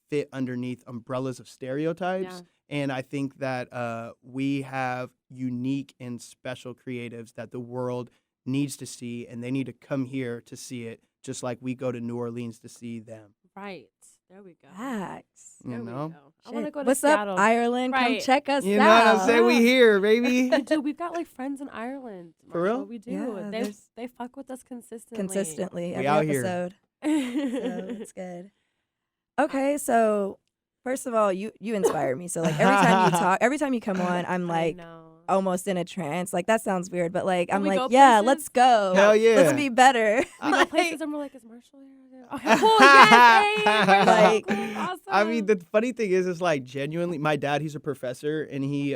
fit underneath umbrellas of stereotypes. Yeah. And I think that we have unique and special creatives that the world needs to see, and they need to come here to see it, just like we go to New Orleans to see them. Right. There we go. Facts. You know? I want to go to What's Seattle. up, Ireland? Right. Come check us out. You know what I'm saying? We here, baby. Dude, we've got like friends in Ireland. For real? We do. Yeah, they fuck with us consistently. Consistently, We every out here. episode. So it's good. Okay, so first of all, you inspire me. So like every time you come on, I'm like almost in a trance. Like that sounds weird, but like I'm like, yeah, let's go. Hell yeah. Let's be better. We go places and we're like, is Marshall here? Okay, cool, yes, hey, Like, cool, awesome. I mean, the funny thing is like genuinely, my dad, he's a professor, and he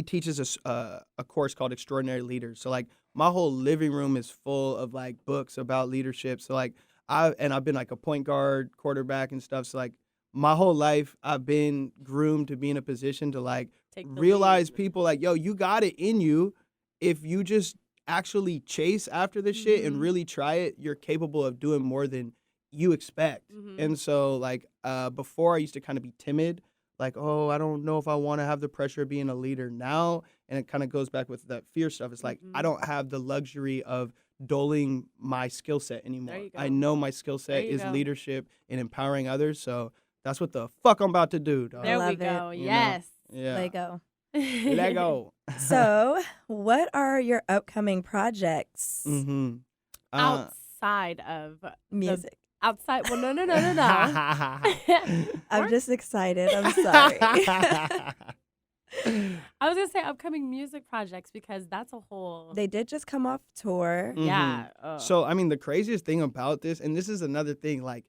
teaches us a course called Extraordinary Leaders. So like my whole living room is full of like books about leadership. So like I've been like a point guard, quarterback, and stuff. So like my whole life, I've been groomed to be in a position to like realize people like, yo, you got it in you. If you just actually chase after this shit and really try it, you're capable of doing more than you expect. And so like before I used to kind of be timid, like, oh, I don't know if I want to have the pressure of being a leader now. And it kind of goes back with that fear stuff. It's like I don't have the luxury of doling my skill set anymore. I know my skill set is leadership and empowering others. So that's what the fuck I'm about to do, dog. There we go. Yes. Yeah. Let go. Let go. So, what are your upcoming projects? Outside of music. Outside. Well, no. I'm just excited. I'm sorry. I was gonna say upcoming music projects because that's a whole. They did just come off tour. Yeah. So I mean, the craziest thing about this, and this is another thing, like,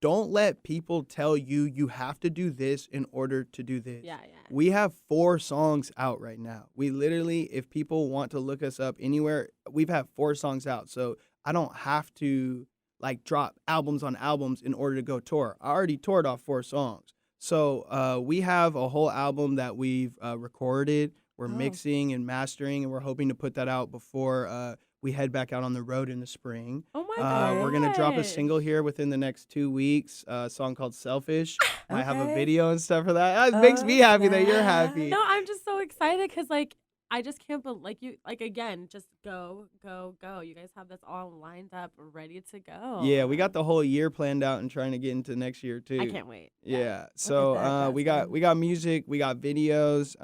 don't let people tell you have to do this in order to do this. Yeah. We have 4 songs out right now. We literally, if people want to look us up anywhere, we've had 4 songs out. So I don't have to like drop albums on albums in order to go tour. I already toured off 4 songs. So we have a whole album that we've recorded. We're mixing and mastering, and we're hoping to put that out before we head back out on the road in the spring. Oh my God. We're going to drop a single here within the next 2 weeks, a song called Selfish. I have a video and stuff for that. It makes me happy that you're happy. No, I'm just so excited because, like, I just can't believe, like, you, like, again, just go, go, go. You guys have this all lined up, ready to go. Yeah, we got the whole year planned out and trying to get into next year too. I can't wait. Yeah. So that, we Justin. got music, we got videos,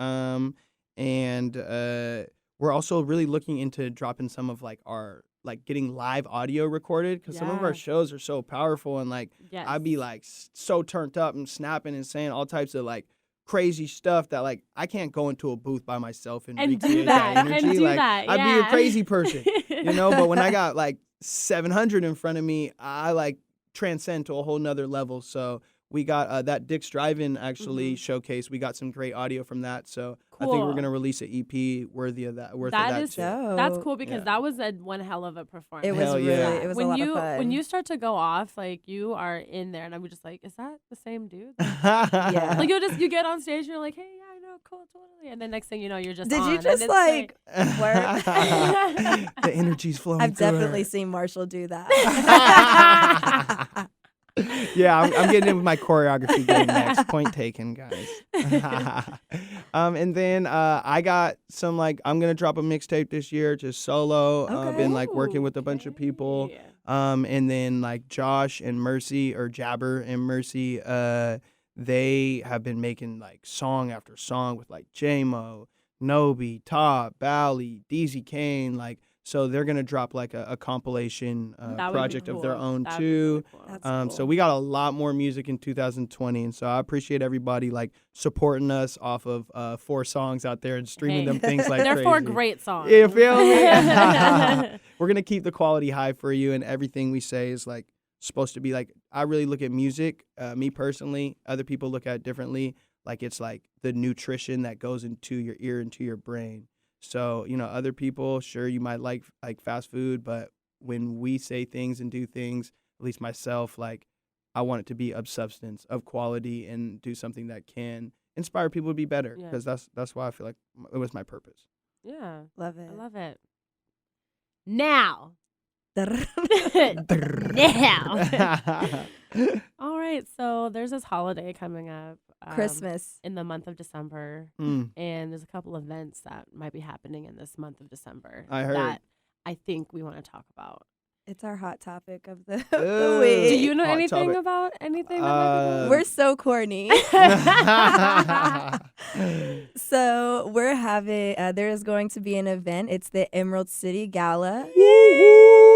and we're also really looking into dropping some of like our like getting live audio recorded because some of our Yeah. shows are so powerful and like Yes. I'd be like so turned up and snapping and saying all types of like crazy stuff that like I can't go into a booth by myself and And recreate do that. energy. And do like that. I'd be a Yeah. crazy person, you know. But when I got like 700 in front of me, I like transcend to a whole nother level. So we got that Dick's Drive-In actually showcase. We got some great audio from that. So I think we're Cool. gonna release an EP worthy of that. Worth of That that is too. that's Dope. cool because Yeah. that was one hell of a performance. It was Hell really, yeah. it was when a lot you of fun. when you start to go off, like you are in there, and I'm just like, is that the same dude? Yeah. Like you get on stage, and you're like, hey, yeah, I know, cool, totally, and then next thing you know, you're just Did on, you and just it's like great. The energy's flowing. I've through her. definitely seen Marshall do that. Yeah, I'm getting in with my choreography game next. Point taken, guys. And then I got some like I'm gonna drop a mixtape this year, just solo. Okay. Been like working with a bunch of people. Okay. And then like Josh and Mercy or Jabber and Mercy, they have been making like song after song with like J-Mo, Nobi, Top, Bally, DZ Kane, like. So they're gonna drop like a compilation That would be project of their cool. own That'd be too. really cool. That's So cool. we got a lot more music in 2020, and so I appreciate everybody like supporting us off of 4 songs out there and streaming Hey. them things like They're crazy. 4 great songs. You feel me? We're gonna keep the quality high for you, and everything we say is like supposed to be like. I really look at music, me personally. Other people look at it differently. Like it's like the nutrition that goes into your ear, into your brain. So, you know, other people, sure, you might like fast food, but when we say things and do things, at least myself, like I want it to be of substance, of quality, and do something that can inspire people to be better. Yeah. Because that's why I feel like it was my purpose. Yeah, Love it. I love it. Now. Now. All right, so there's this holiday coming up. Christmas. In the month of December. Mm. And there's a couple events that might be happening in this month of December. I heard. That I think we want to talk about. It's our hot topic of the Ooh. week. Do you know Hot anything topic. about anything that might be going on? We're so corny. So we're having, there is going to be an event. It's the Emerald City Gala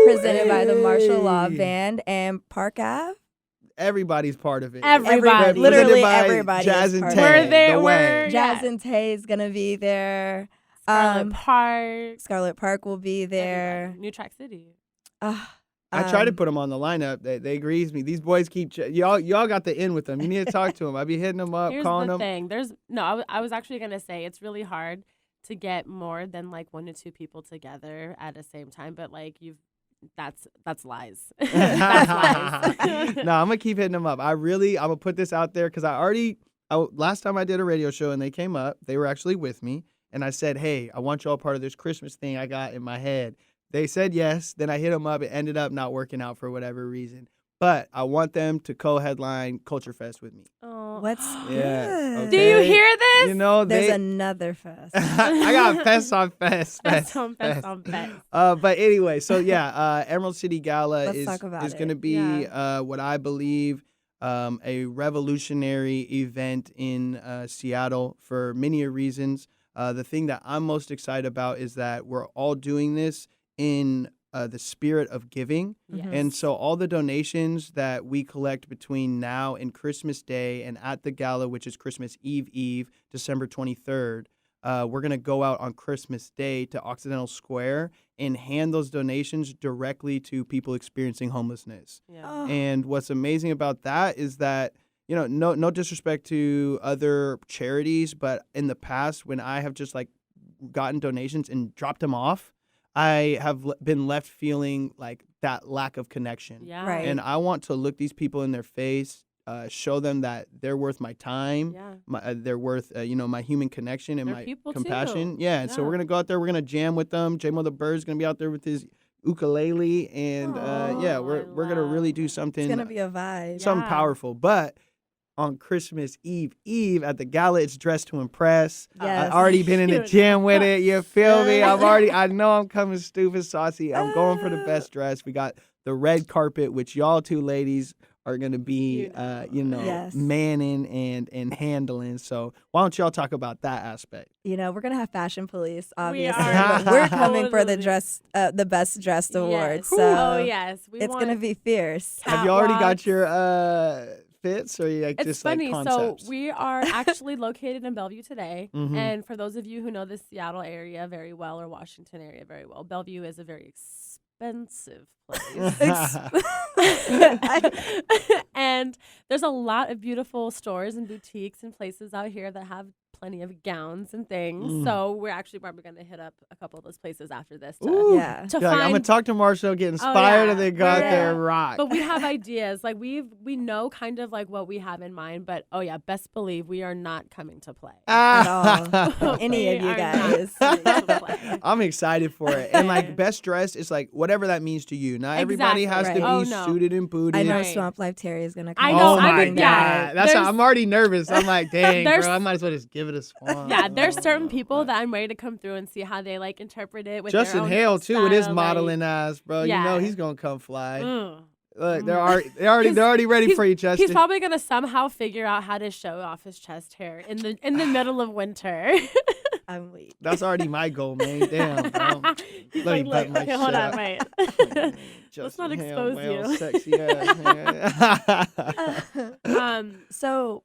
presented by the Martial Law Hey. Band and Park Ave. Everybody's part of it. Everybody. Literally Presented by everybody Jazz is and part Tay, of We're it. there. the We're way. Jazz yeah. and Tay is going to be there. Scarlet Park. Scarlet Park will be there. Everybody. New Track City. I tried to put them on the lineup. They agree with me. These boys keep y'all got the in with them. You need to talk to them. I be hitting them up, Here's calling the them. thing. I was actually gonna say it's really hard to get more than like 1 to 2 people together at the same time. But like that's lies. That's lies. No, I'm gonna keep hitting them up. I'm gonna put this out there because last time I did a radio show and they came up, they were actually with me, and I said, hey, I want y'all part of this Christmas thing I got in my head. They said yes. Then I hit them up. It ended up not working out for whatever reason. But I want them to co-headline Culture Fest with me. Oh. What's Yes, good? Do you hear this? You know, There's another fest. I got fest on fest. Fest on fest on fest. But anyway, so yeah, Emerald City Gala Let's is talk about going to it. be what I believe a revolutionary event in Seattle for many reasons. The thing that I'm most excited about is that we're all doing this in the spirit of giving. Yes. And so all the donations that we collect between now and Christmas Day and at the gala, which is Christmas Eve, December 23rd, we're going to go out on Christmas Day to Occidental Square and hand those donations directly to people experiencing homelessness. Yeah. Oh. And what's amazing about that is that, you know, no disrespect to other charities, but in the past when I have just like gotten donations and dropped them off, I have been left feeling like that lack of connection. Yeah. Right. And I want to look these people in their face, show them that they're worth my time, Yeah. they're worth, my human connection and They're my people compassion. too. Yeah, and so we're Yeah. going to go out there, we're going to jam with them. J-Mo the Bird's going to be out there with his ukulele, and Oh, we're going to really do It's something, going to be a vibe. something Yeah. powerful. But on Christmas Eve at the gala. It's dressed to impress. Yes. I've already been in the gym with it. You feel me? I know I'm coming stupid saucy. I'm going for the best dress. We got the red carpet, which y'all two ladies are going to be, Yes. manning and handling. So why don't y'all talk about that aspect? We're going to have fashion police, We obviously. are. But we're coming for the Totally. the best dressed award. Yes. So yes. it's going to be fierce. Have you already got catwalks. your fits or you like It's just funny. like So concepts? we are actually located in Bellevue today. Mhm. And for those of you who know the Seattle area very well or Washington area very well, Bellevue is a very expensive place. And there's a lot of beautiful stores and boutiques and places out here that have plenty of gowns and things. Mm. So we're actually probably going to hit up a couple of those places after this to, Ooh. Yeah. to You're like, I'm gonna find. talk to Marshall, get inspired, yeah. and then go out Yeah. there and rock. But we have ideas. Like we know kind of like what we have in mind. But best believe we are not coming to play. At all. Any of We you are guys. not coming to play. I'm excited for it. And like best dressed is like whatever that means to you. Not everybody has Exactly. to Right. be Oh, no. suited and booted. I know Right. Swamp Life Terry is going to come. I know, Oh I my mean, god. yeah, That's there's- I'm already nervous. I'm like, dang, There's- bro, I might as well just give it a swamp. Yeah, there's certain people that I'm ready to come through and see how they like interpret it with Justin their own Hale too with his style, modeling ass, bro. You know Yeah. he's gonna come fly. Like, Look, they're already ready for you, Justin. he's probably gonna somehow figure out how to show off his chest hair in the middle of winter. I'm weak. That's already my goal, man. Damn, bro. He's Let me like, button my okay, hold shit on, up. wait. Let's not Justin Hale, expose whale, you. sexy ass. So,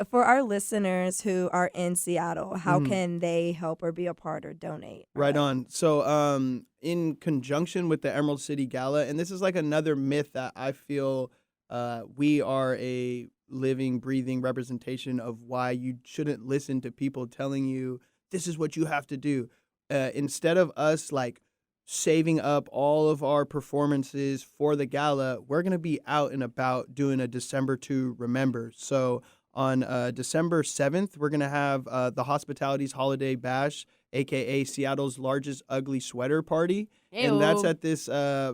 for our listeners who are in Seattle, how Mhm. can they help or be a part or donate? Right on. So, in conjunction with the Emerald City Gala, and this is like another myth that I feel we are a living, breathing representation of why you shouldn't listen to people telling you this is what you have to do. Instead of us like saving up all of our performances for the gala, we're going to be out and about doing a December to remember. So on December 7th, we're going to have the Hospitality's Holiday Bash, a.k.a. Seattle's largest ugly sweater party. And that's Ew. at this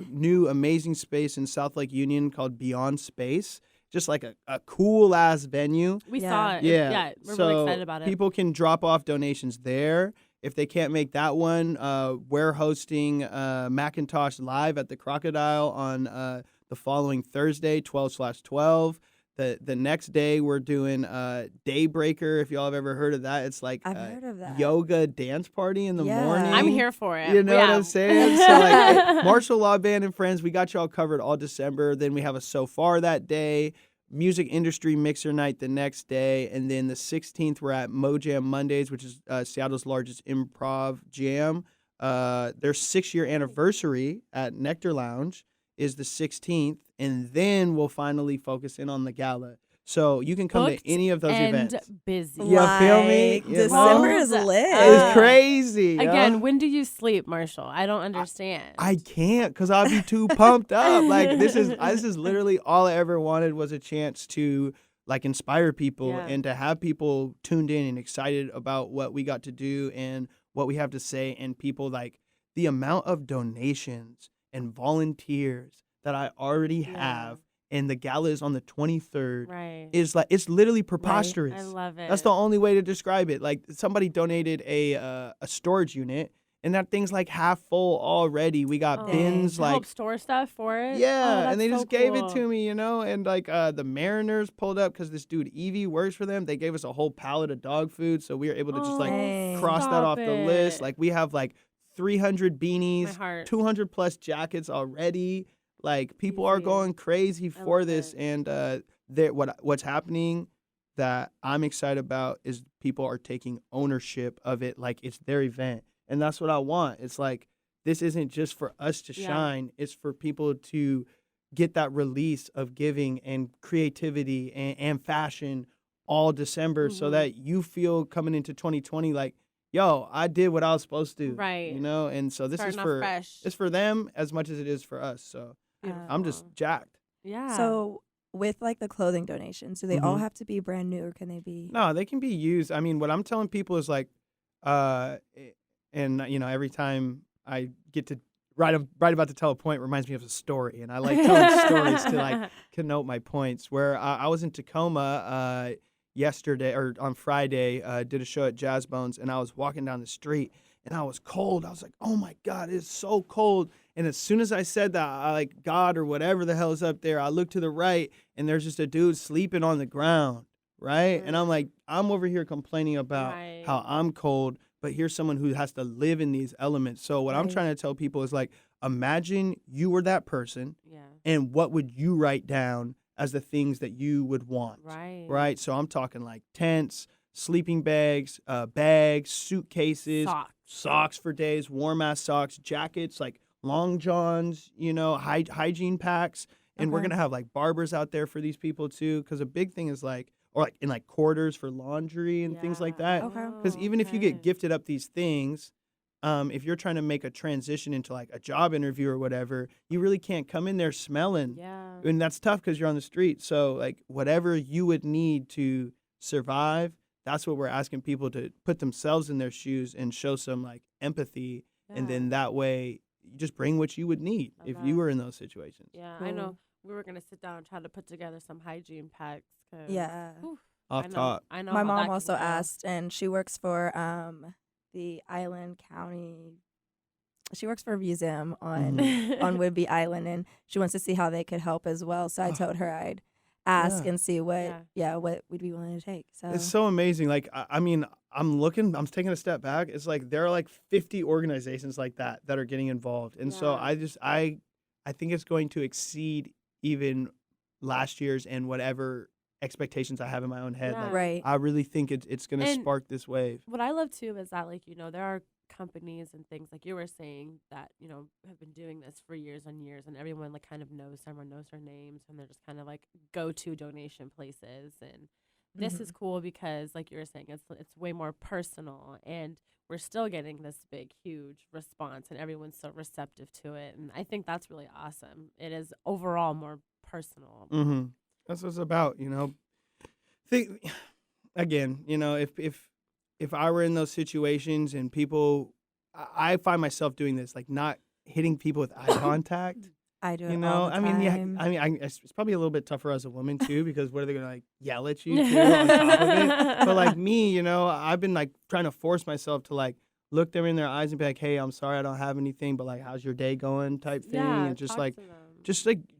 new amazing space in South Lake Union called Beyond Space. Just like a cool-ass venue. We Yeah. saw it. Yeah, We're so really excited about it. people can drop off donations there. If they can't make that one, we're hosting Macintosh Live at the Crocodile on the following Thursday, 12/12. The next day, we're doing Daybreaker, if y'all have ever heard of that. It's like I've heard of that. yoga dance party in the Yeah. morning. I'm here for it. You know what Yeah. I'm saying? So like Martial Law Band and Friends, we got y'all covered all December. Then we have a So Far that day, Music Industry Mixer Night the next day, and then the 16th we're at Mojam Mondays, which is Seattle's largest improv jam. Their 6-year anniversary at Nectar Lounge is the 16th, and then we'll finally focus in on the gala. So you can come Booked to any of those and events. busy. You feel me? Like, You December know? is lit. It's crazy. Again, yo. when do you sleep, Marshall? I don't understand. I can't because I'll be too pumped up. Like this is literally all I ever wanted was a chance to like inspire people Yeah. and to have people tuned in and excited about what we got to do and what we have to say, and people like the amount of donations and volunteers that I already have, and the gala is on the 23rd. Right. Is like it's literally preposterous. I love it. That's the only way to describe it. Like somebody donated a storage unit, and that thing's like half full already. We got Oh, bins to like help store stuff for it. yeah, and they just gave it cool. to me, you know. And like the Mariners pulled up because this dude Evie works for them. They gave us a whole pallet of dog food, so we were able to just like Dang. cross that stop off the list. it. Like we have like 300 My beanies, heart. 200 plus jackets already. Like people are Easy. going crazy for love this, it. and what's happening that I'm excited about is people are taking ownership of it, like it's their event, and that's what I want. It's like this isn't just for us to Yeah. shine; it's for people to get that release of giving and creativity and fashion all December, so Mhm. that you feel coming into 2020 like, yo, I did what I was supposed to, Right. You know, and so this Starting is off for fresh. it's for them as much as it is for us. So I'm just Beautiful. jacked. Yeah. So, with like the clothing donations, do they all Mhm. have to be brand new or can they be? No, they can be used. I mean, what I'm telling people is like, and you know, every time I get to I'm right about to tell a point reminds me of a story, and I like telling stories to like connote my points. Where I was in Tacoma yesterday or on Friday, did a show at Jazz Bones, and I was walking down the street, and I was cold. I was like, oh my God, it's so cold. And as soon as I said that, I like God or whatever the hell is up there, I look to the right, and there's just a dude sleeping on the ground, right? And I'm like, I'm over here complaining about how I'm cold, but here's someone who has to live in these elements. So what I'm trying to tell people is like, imagine you were that person, and what would you write down as the things that you would want, right? So I'm talking like tents, sleeping bags, suitcases, socks for days, warm-ass socks, jackets, like long johns, you know, hygiene packs. And we're going to have like barbers out there for these people too. Because a big thing is like, or like in like quarters for laundry and things like that. Because even if you get gifted up these things, if you're trying to make a transition into like a job interview or whatever, you really can't come in there smelling. And that's tough because you're on the street. So like whatever you would need to survive, that's what we're asking people to put themselves in their shoes and show some like empathy. And then that way you just bring what you would need if you were in those situations. I know we were going to sit down and try to put together some hygiene packs. Off top. I know my mom also asked, and she works for the Island County. She works for a museum on Whidbey Island, and she wants to see how they could help as well. So I told her I'd ask and see what we'd be willing to take. So it's so amazing. Like I mean, I'm taking a step back. It's like there are like 50 organizations like that are getting involved, and so I think it's going to exceed even last year's and whatever expectations I have in my own head. Like, I really think it's going to spark this wave. What I love too is that, like, you know, there are companies and things like you were saying that, you know, have been doing this for years and years, and everyone like kind of knows everyone knows their names, and they're just kind of like go-to donation places. And this is cool because, like you were saying, it's way more personal, and we're still getting this big, huge response, and everyone's so receptive to it. And I think that's really awesome. It is overall more personal. That's what it's about, you know. Again, you know, if I were in those situations and people, I find myself doing this, like not hitting people with eye contact. I do it you know, all the time. It's probably a little bit tougher as a woman too, because what are they gonna like yell at you too on top of it? But like me, you know, I've been like trying to force myself to like look them in their eyes and be like, hey, I'm sorry I don't have anything, but like, how's your day going type thing, and just like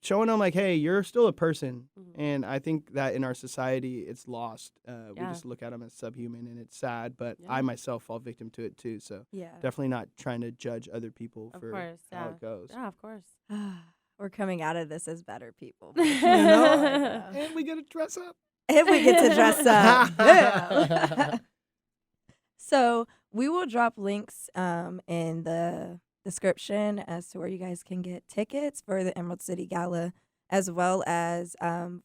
showing them like, hey, you're still a person. And I think that in our society it's lost. We just look at them as subhuman, and it's sad, but I myself fall victim to it too. So definitely not trying to judge other people for how it goes. Yeah, of course. We're coming out of this as better people. You know? And we get to dress up. If we get to dress up. So we will drop links in the description as to where you guys can get tickets for the Emerald City Gala, as well as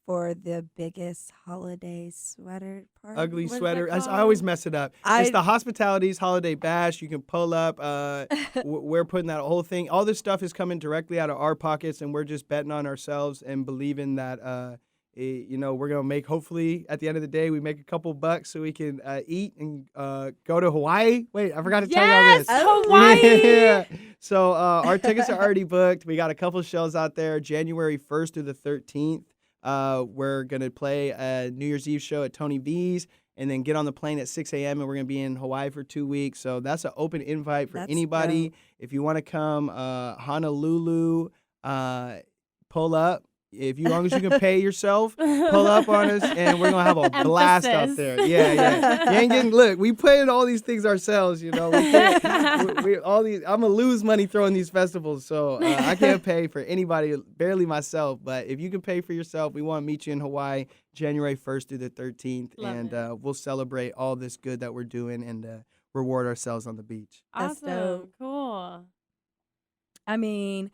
for the biggest holiday sweater party. Ugly sweater. I always mess it up. It's the Hospitalities Holiday Bash. You can pull up. We're putting that whole thing. All this stuff is coming directly out of our pockets, and we're just betting on ourselves and believing that you know, we're going to make, hopefully, at the end of the day, we make a couple bucks so we can eat and go to Hawaii. Wait, I forgot to tell you all this. Hawaii! Yeah. So our tickets are already booked. We got a couple shows out there, January 1st through the 13th. We're going to play a New Year's Eve show at Tony V's, and then get on the plane at 6 a.m., and we're going to be in Hawaii for 2 weeks. So that's an open invite for anybody. Dope. If you want to come, Honolulu, pull up. As long as you can pay yourself, pull up on us, and we're going to have a blast out there. Yeah. You ain't getting, look, we put in all these things ourselves, you know. I'm going to lose money throwing these festivals, so I can't pay for anybody, barely myself. But if you can pay for yourself, we want to meet you in Hawaii January 1st through the 13th, and we'll celebrate all this good that we're doing and reward ourselves on the beach. Awesome. Cool. I mean,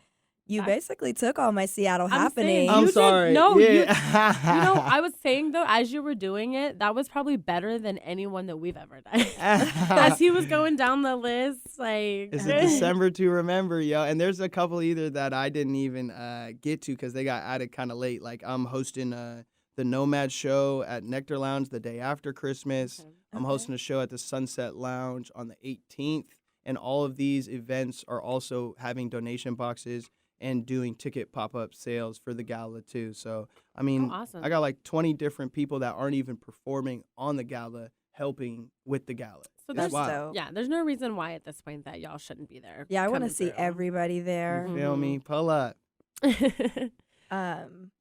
you basically took all my Seattle happenings. I'm sorry. No, you know, I was saying, though, as you were doing it, that was probably better than anyone that we've ever done. As he was going down the list, like... It's a December to remember, yo. And there's a couple either that I didn't even get to because they got added kind of late. Like, I'm hosting the Nomad show at Nectar Lounge the day after Christmas. I'm hosting a show at the Sunset Lounge on the 18th. And all of these events are also having donation boxes and doing ticket pop-up sales for the gala too. So, I mean, awesome. I got like 20 different people that aren't even performing on the gala helping with the gala. So It's there's wild. yeah, there's no reason why at this point that y'all shouldn't be there. Yeah, I want to coming see through. everybody there. You feel me? Pull up.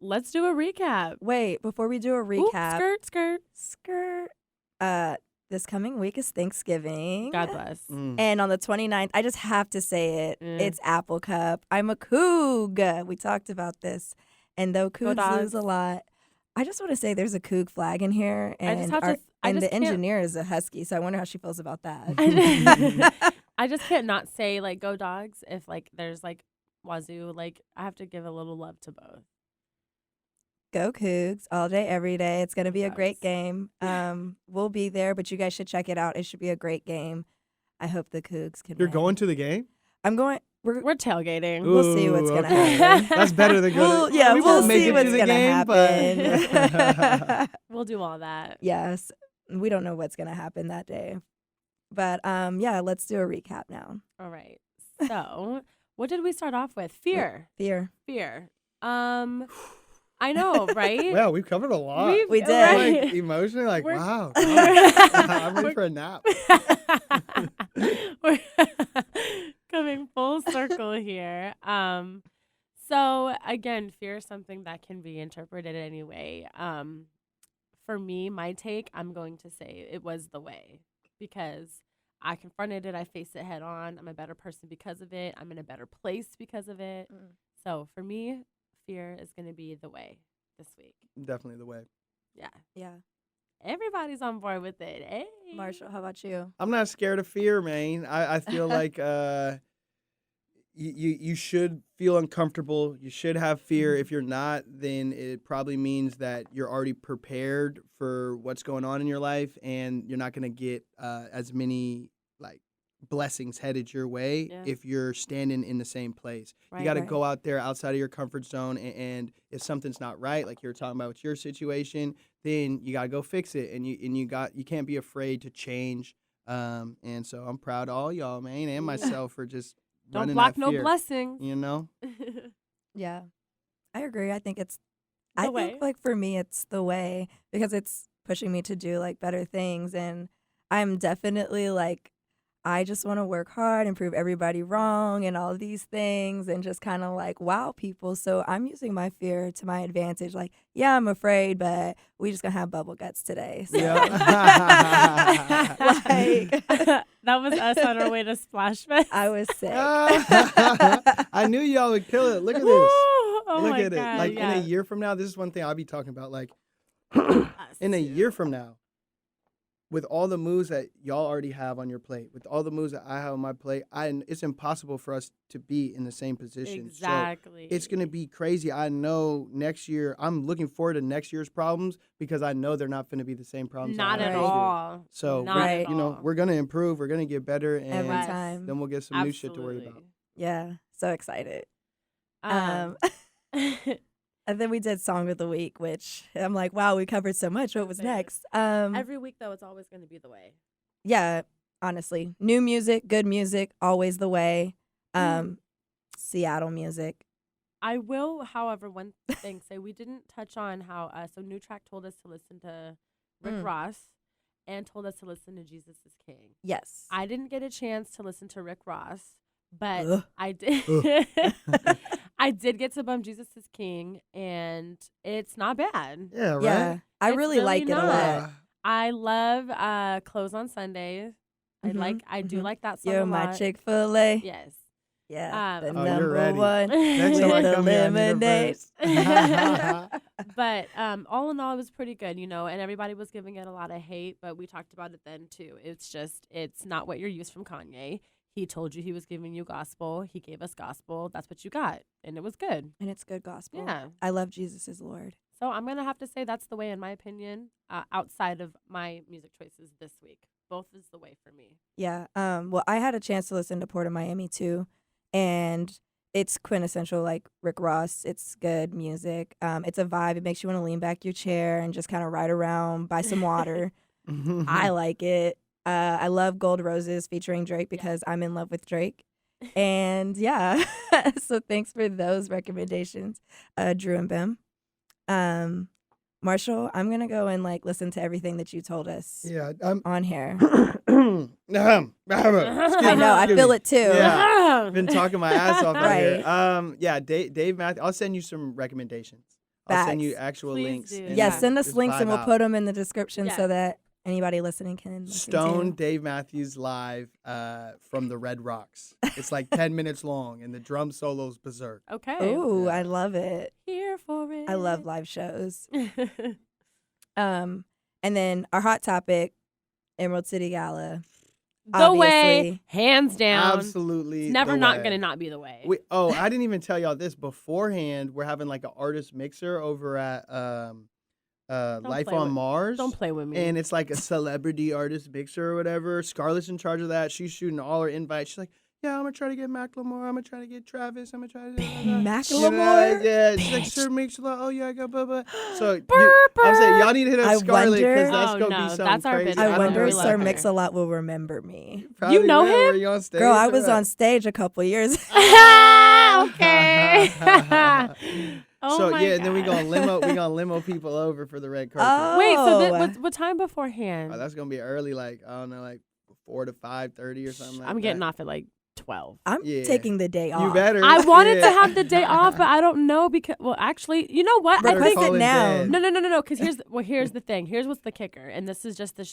Let's do a recap. Wait, before we do a Oop, recap, skirt. this coming week is Thanksgiving. God bless. And on the 29th, I just have to say it. Mm. It's Apple Cup. I'm a Coug. We talked about this. And though Cougs dogs. lose a lot, I just want to say there's a Coug flag in here. And, I just the can't- engineer is a Husky, so I wonder how she feels about that. I just can't not say like go dogs if like there's like Wazoo. Like I have to give a little love to both. Go Cougs all day, every day. It's going to be a great Yes. game. We'll be there, but you guys should check it out. It should be a great game. I hope the Cougs can You're win. going to the game? I'm going. We're tailgating. We'll see what's gonna okay. happen. That's better than going to We'll won't make see it what's to the gonna game, happen. We'll do all that. Yes, we don't know what's gonna happen that day, but yeah, let's do a recap now. All right. So, what did we start off with? Fear. Fear. I know, right? Well, we've covered a lot. We did. Right. Like emotionally, like We're- wow. I'm ready for a nap. We're coming full circle here. So again, fear is something that can be interpreted any way. For me, my take, I'm going to say it was the way because I confronted it. I faced it head on. I'm a better person because of it. I'm in a better place because of it. So for me, fear is going to be the way this week. Definitely the way. Yeah. Yeah, Everybody's on board with it. Hey. Marshall, how about you? I'm not scared of fear, man. I feel like you should feel uncomfortable. You should have fear. If you're not, then it probably means that you're already prepared for what's going on in your life, and you're not going to get as many like blessings headed your way if you're standing in the same place. Right, you got to right. go out there outside of your comfort zone, and if something's not right, like you're talking about with your situation, then you got to go fix it, and you can't be afraid to change. And so I'm proud of all y'all, man, and myself for just Don't running block that no fear, blessings. you know? Yeah, I agree. I think it's. The I way. think like for me, it's the way because it's pushing me to do like better things, and I'm definitely like. I just want to work hard and prove everybody wrong and all these things and just kind of like wow people. So I'm using my fear to my advantage. Like, yeah, I'm afraid, but we just gonna have bubble guts today. So. Yeah. Like, That was us on our way to Splash Fest. I was sick. I knew y'all would kill it. Look at Woo! this. Oh Look my at God, it. Like yeah. in a year from now, this is one thing I'll be talking about. Like Us in a too. year from now, with all the moves that y'all already have on your plate, with all the moves that I have on my plate, it's impossible for us to be in the same position. Exactly. So it's going to be crazy. I know next year, I'm looking forward to next year's problems because I know they're not going to be the same problems. Not I at have this year. all. So, Not we're- at you know, all. we're going to improve. We're going to get better. And Every Yes. time. then we'll get some new shit to worry about. Absolutely. Yeah, so excited. Um, And then we did Song of the Week, which I'm like, wow, we covered so much. What was next? every week, though, it's always going to be the way. Yeah, honestly. New music, good music, always the way. Seattle music. I will, however, one thing say we didn't touch on how, so New Track told us to listen to Rick Ross and told us to listen to Jesus is King. Yes. I didn't get a chance to listen to Rick Ross, but Ugh. I did. I did get to bump Jesus is King, and it's not bad. Yeah, right? Yeah, I It's really really like it a not. lot. I love Close on Sundays. Mhm, I do mhm. like that song You're a my lot. Chick-fil-A. Yes. Yeah, the Oh, you're number ready. one. Next with time I the come here, I need a lemonade. verse. But all in all, it was pretty good, you know, and everybody was giving it a lot of hate, but we talked about it then too. It's not what you're used from Kanye. He told you he was giving you gospel. He gave us gospel. That's what you got. And it was good. And it's good gospel. Yeah. I love Jesus is Lord. So I'm going to have to say that's the way, in my opinion, outside of my music choices this week. Both is the way for me. Yeah. Well, I had a chance to listen to Port of Miami too, and it's quintessential like Rick Ross. It's good music. It's a vibe. It makes you want to lean back your chair and just kind of ride around by some water. I like it. I love Gold Roses featuring Drake because I'm in love with Drake. And yeah, so thanks for those recommendations, Drew and Bim. Marshall, I'm gonna go and like listen to everything that you told us Yeah, I'm on here. I I know, I feel it too. Yeah, I've been talking my ass off Right. right here. Yeah, Dave Matthews. I'll send you some recommendations. I'll send you Facts. actual Please links. do. and Yes, send us just links and vibe we'll out. put them in the description Yes. so that anybody listening can listen Stone to. Dave Matthews live from the Red Rocks. It's like 10 minutes long, and the drum solo's berserk. Okay. Ooh, Yeah. I love it. Here for it. I love live shows. And then our hot topic, Emerald City Gala. the way, Obviously. hands down. Absolutely, It's never the not way. gonna not be the way. I didn't even tell y'all this beforehand. We're having like an artist mixer over at Life play on with- Mars. Don't play with me. And it's like a celebrity artist mixer or whatever. Scarlett's in charge of that. She's shooting all her invites. She's like, yeah, I'm gonna try to get Macklemore. I'm gonna try to get Travis. I'm gonna try to Macklemore? Yeah, she's like, sure, make sure. Oh yeah, I got blah blah. So Burp, I'm saying burp. y'all need to hit up I Scarlett because wonder- that's Oh, gonna no, be something that's our crazy. bitch. I don't wonder really if love Sir her. Mix-a-Lot will remember me. Probably You know will. him? Were you on stage? Girl, I or was what? on stage a couple years. Okay. Oh So my yeah, and then we God. gonna limo people over for the red carpet. Oh. Wait, so what time beforehand? Oh, that's gonna be early, like I don't know, like 4 to 5:30 or something like that. I'm getting off at like 12. I'm Yeah. taking the day off. You better. I wanted to Yeah. have the day off, but I don't know because actually, you know what? Better I think call in now. dead. no. Because here's the thing. Here's what's the kicker, and this is just the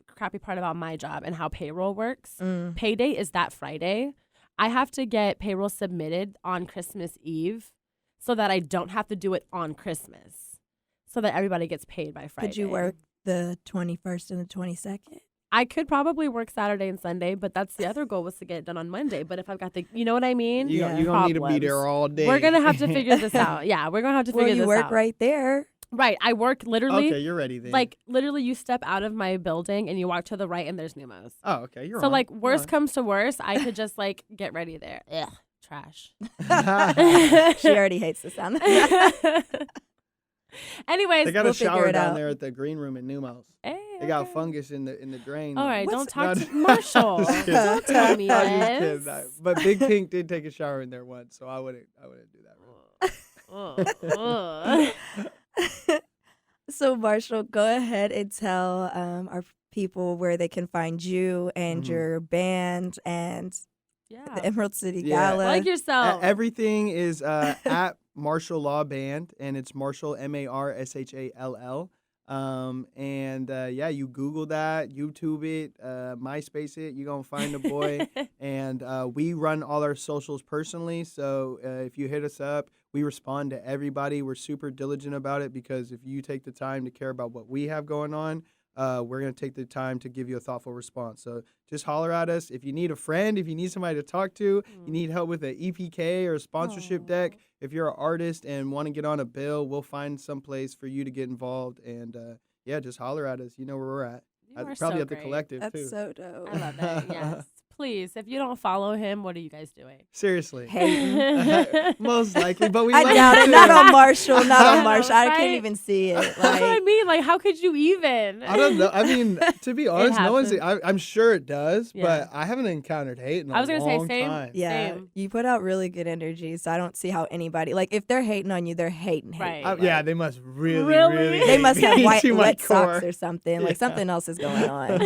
crappy part about my job and how payroll works. Mm. Payday is that Friday. I have to get payroll submitted on Christmas Eve, so that I don't have to do it on Christmas, so that everybody gets paid by Friday. Could you work the 21st and the 22nd? I could probably work Saturday and Sunday, but that's the other goal was to get it done on Monday. But if I've got the, you know what I mean? You Yeah. you gonna need to be Problems. there all day. We're gonna have to figure this out. Yeah, we're gonna have to Well, figure you this work out. right there. Right. I work literally. Okay, you're ready then. Like literally, you step out of my building and you walk to the right, and there's Numos. oh, okay, you're So on. like, You're worst on. comes to worst, I could just like get ready there. Ugh, trash. She already hates the sound of that. Anyways, They got we'll a figure shower it down out. there at the green room at Numos. hey, They got okay. fungus in the drain. All right, What's- don't talk No, to Marshall. Just kidding. Don't tell me I'm just this. kidding. But Big Pink did take a shower in there once, so I wouldn't do that. Ugh. So, Marshall, go ahead and tell our people where they can find you and Mhm. your band and Yeah. the Emerald City Yeah. Gala. Like yourself. Everything is at Marshall Law Band, and it's Marshall MARSHALL. Yeah, you Google that, YouTube it, MySpace it. You're gonna find the boy. And we run all our socials personally. So if you hit us up, we respond to everybody. We're super diligent about it because if you take the time to care about what we have going on, we're going to take the time to give you a thoughtful response. So just holler at us. If you need a friend, if you need somebody to talk to, you need help with an EPK or a sponsorship deck, if you're an artist and want to get on a bill, we'll find some place for you to get involved. And yeah, just holler at us. You know where we're at. You are Probably so at the great. collective, That's too. so dope. I love it. Yes. Please, if you don't follow him, what are you guys doing? Seriously. Hating. Most likely, but we I love doubt you it. too. Not on Marshall. Not on Marshall. I Right? can't even see it. That's what I Like, mean. Like, how could you even? I don't know. I mean, to be honest, no one's. happens. I'm sure it does, Yeah. but I haven't encountered hate in a I was gonna say, long same. time. yeah, Same. you put out really good energy, so I don't see how anybody like if they're hating on you, they're hating. Right. Yeah, they must really, Really? really. They must have hate white to my wet core. socks or something. Like Yeah. something else is going on.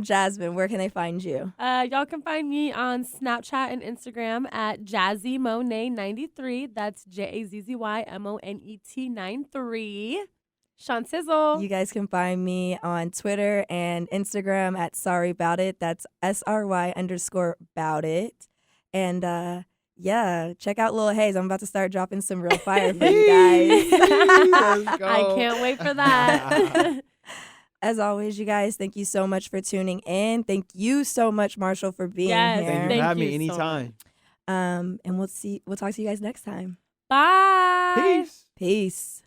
Jasmine, where can they find you? Y'all can find me on Snapchat and Instagram at JazzyMonet93. That's JAZZYMONET93. Sean Sizzle. You guys can find me on Twitter and Instagram at sorryboutit. That's SRY_bout_it. And yeah, check out Lil Hayes. I'm about to start dropping some real fire for you guys. Let's go. I can't wait for that. As always, you guys, thank you so much for tuning in. Thank you so much, Marshall, for being Yes, here. Thank you Thank for having you me so anytime. And we'll talk to you guys next time. Bye. Peace. Peace.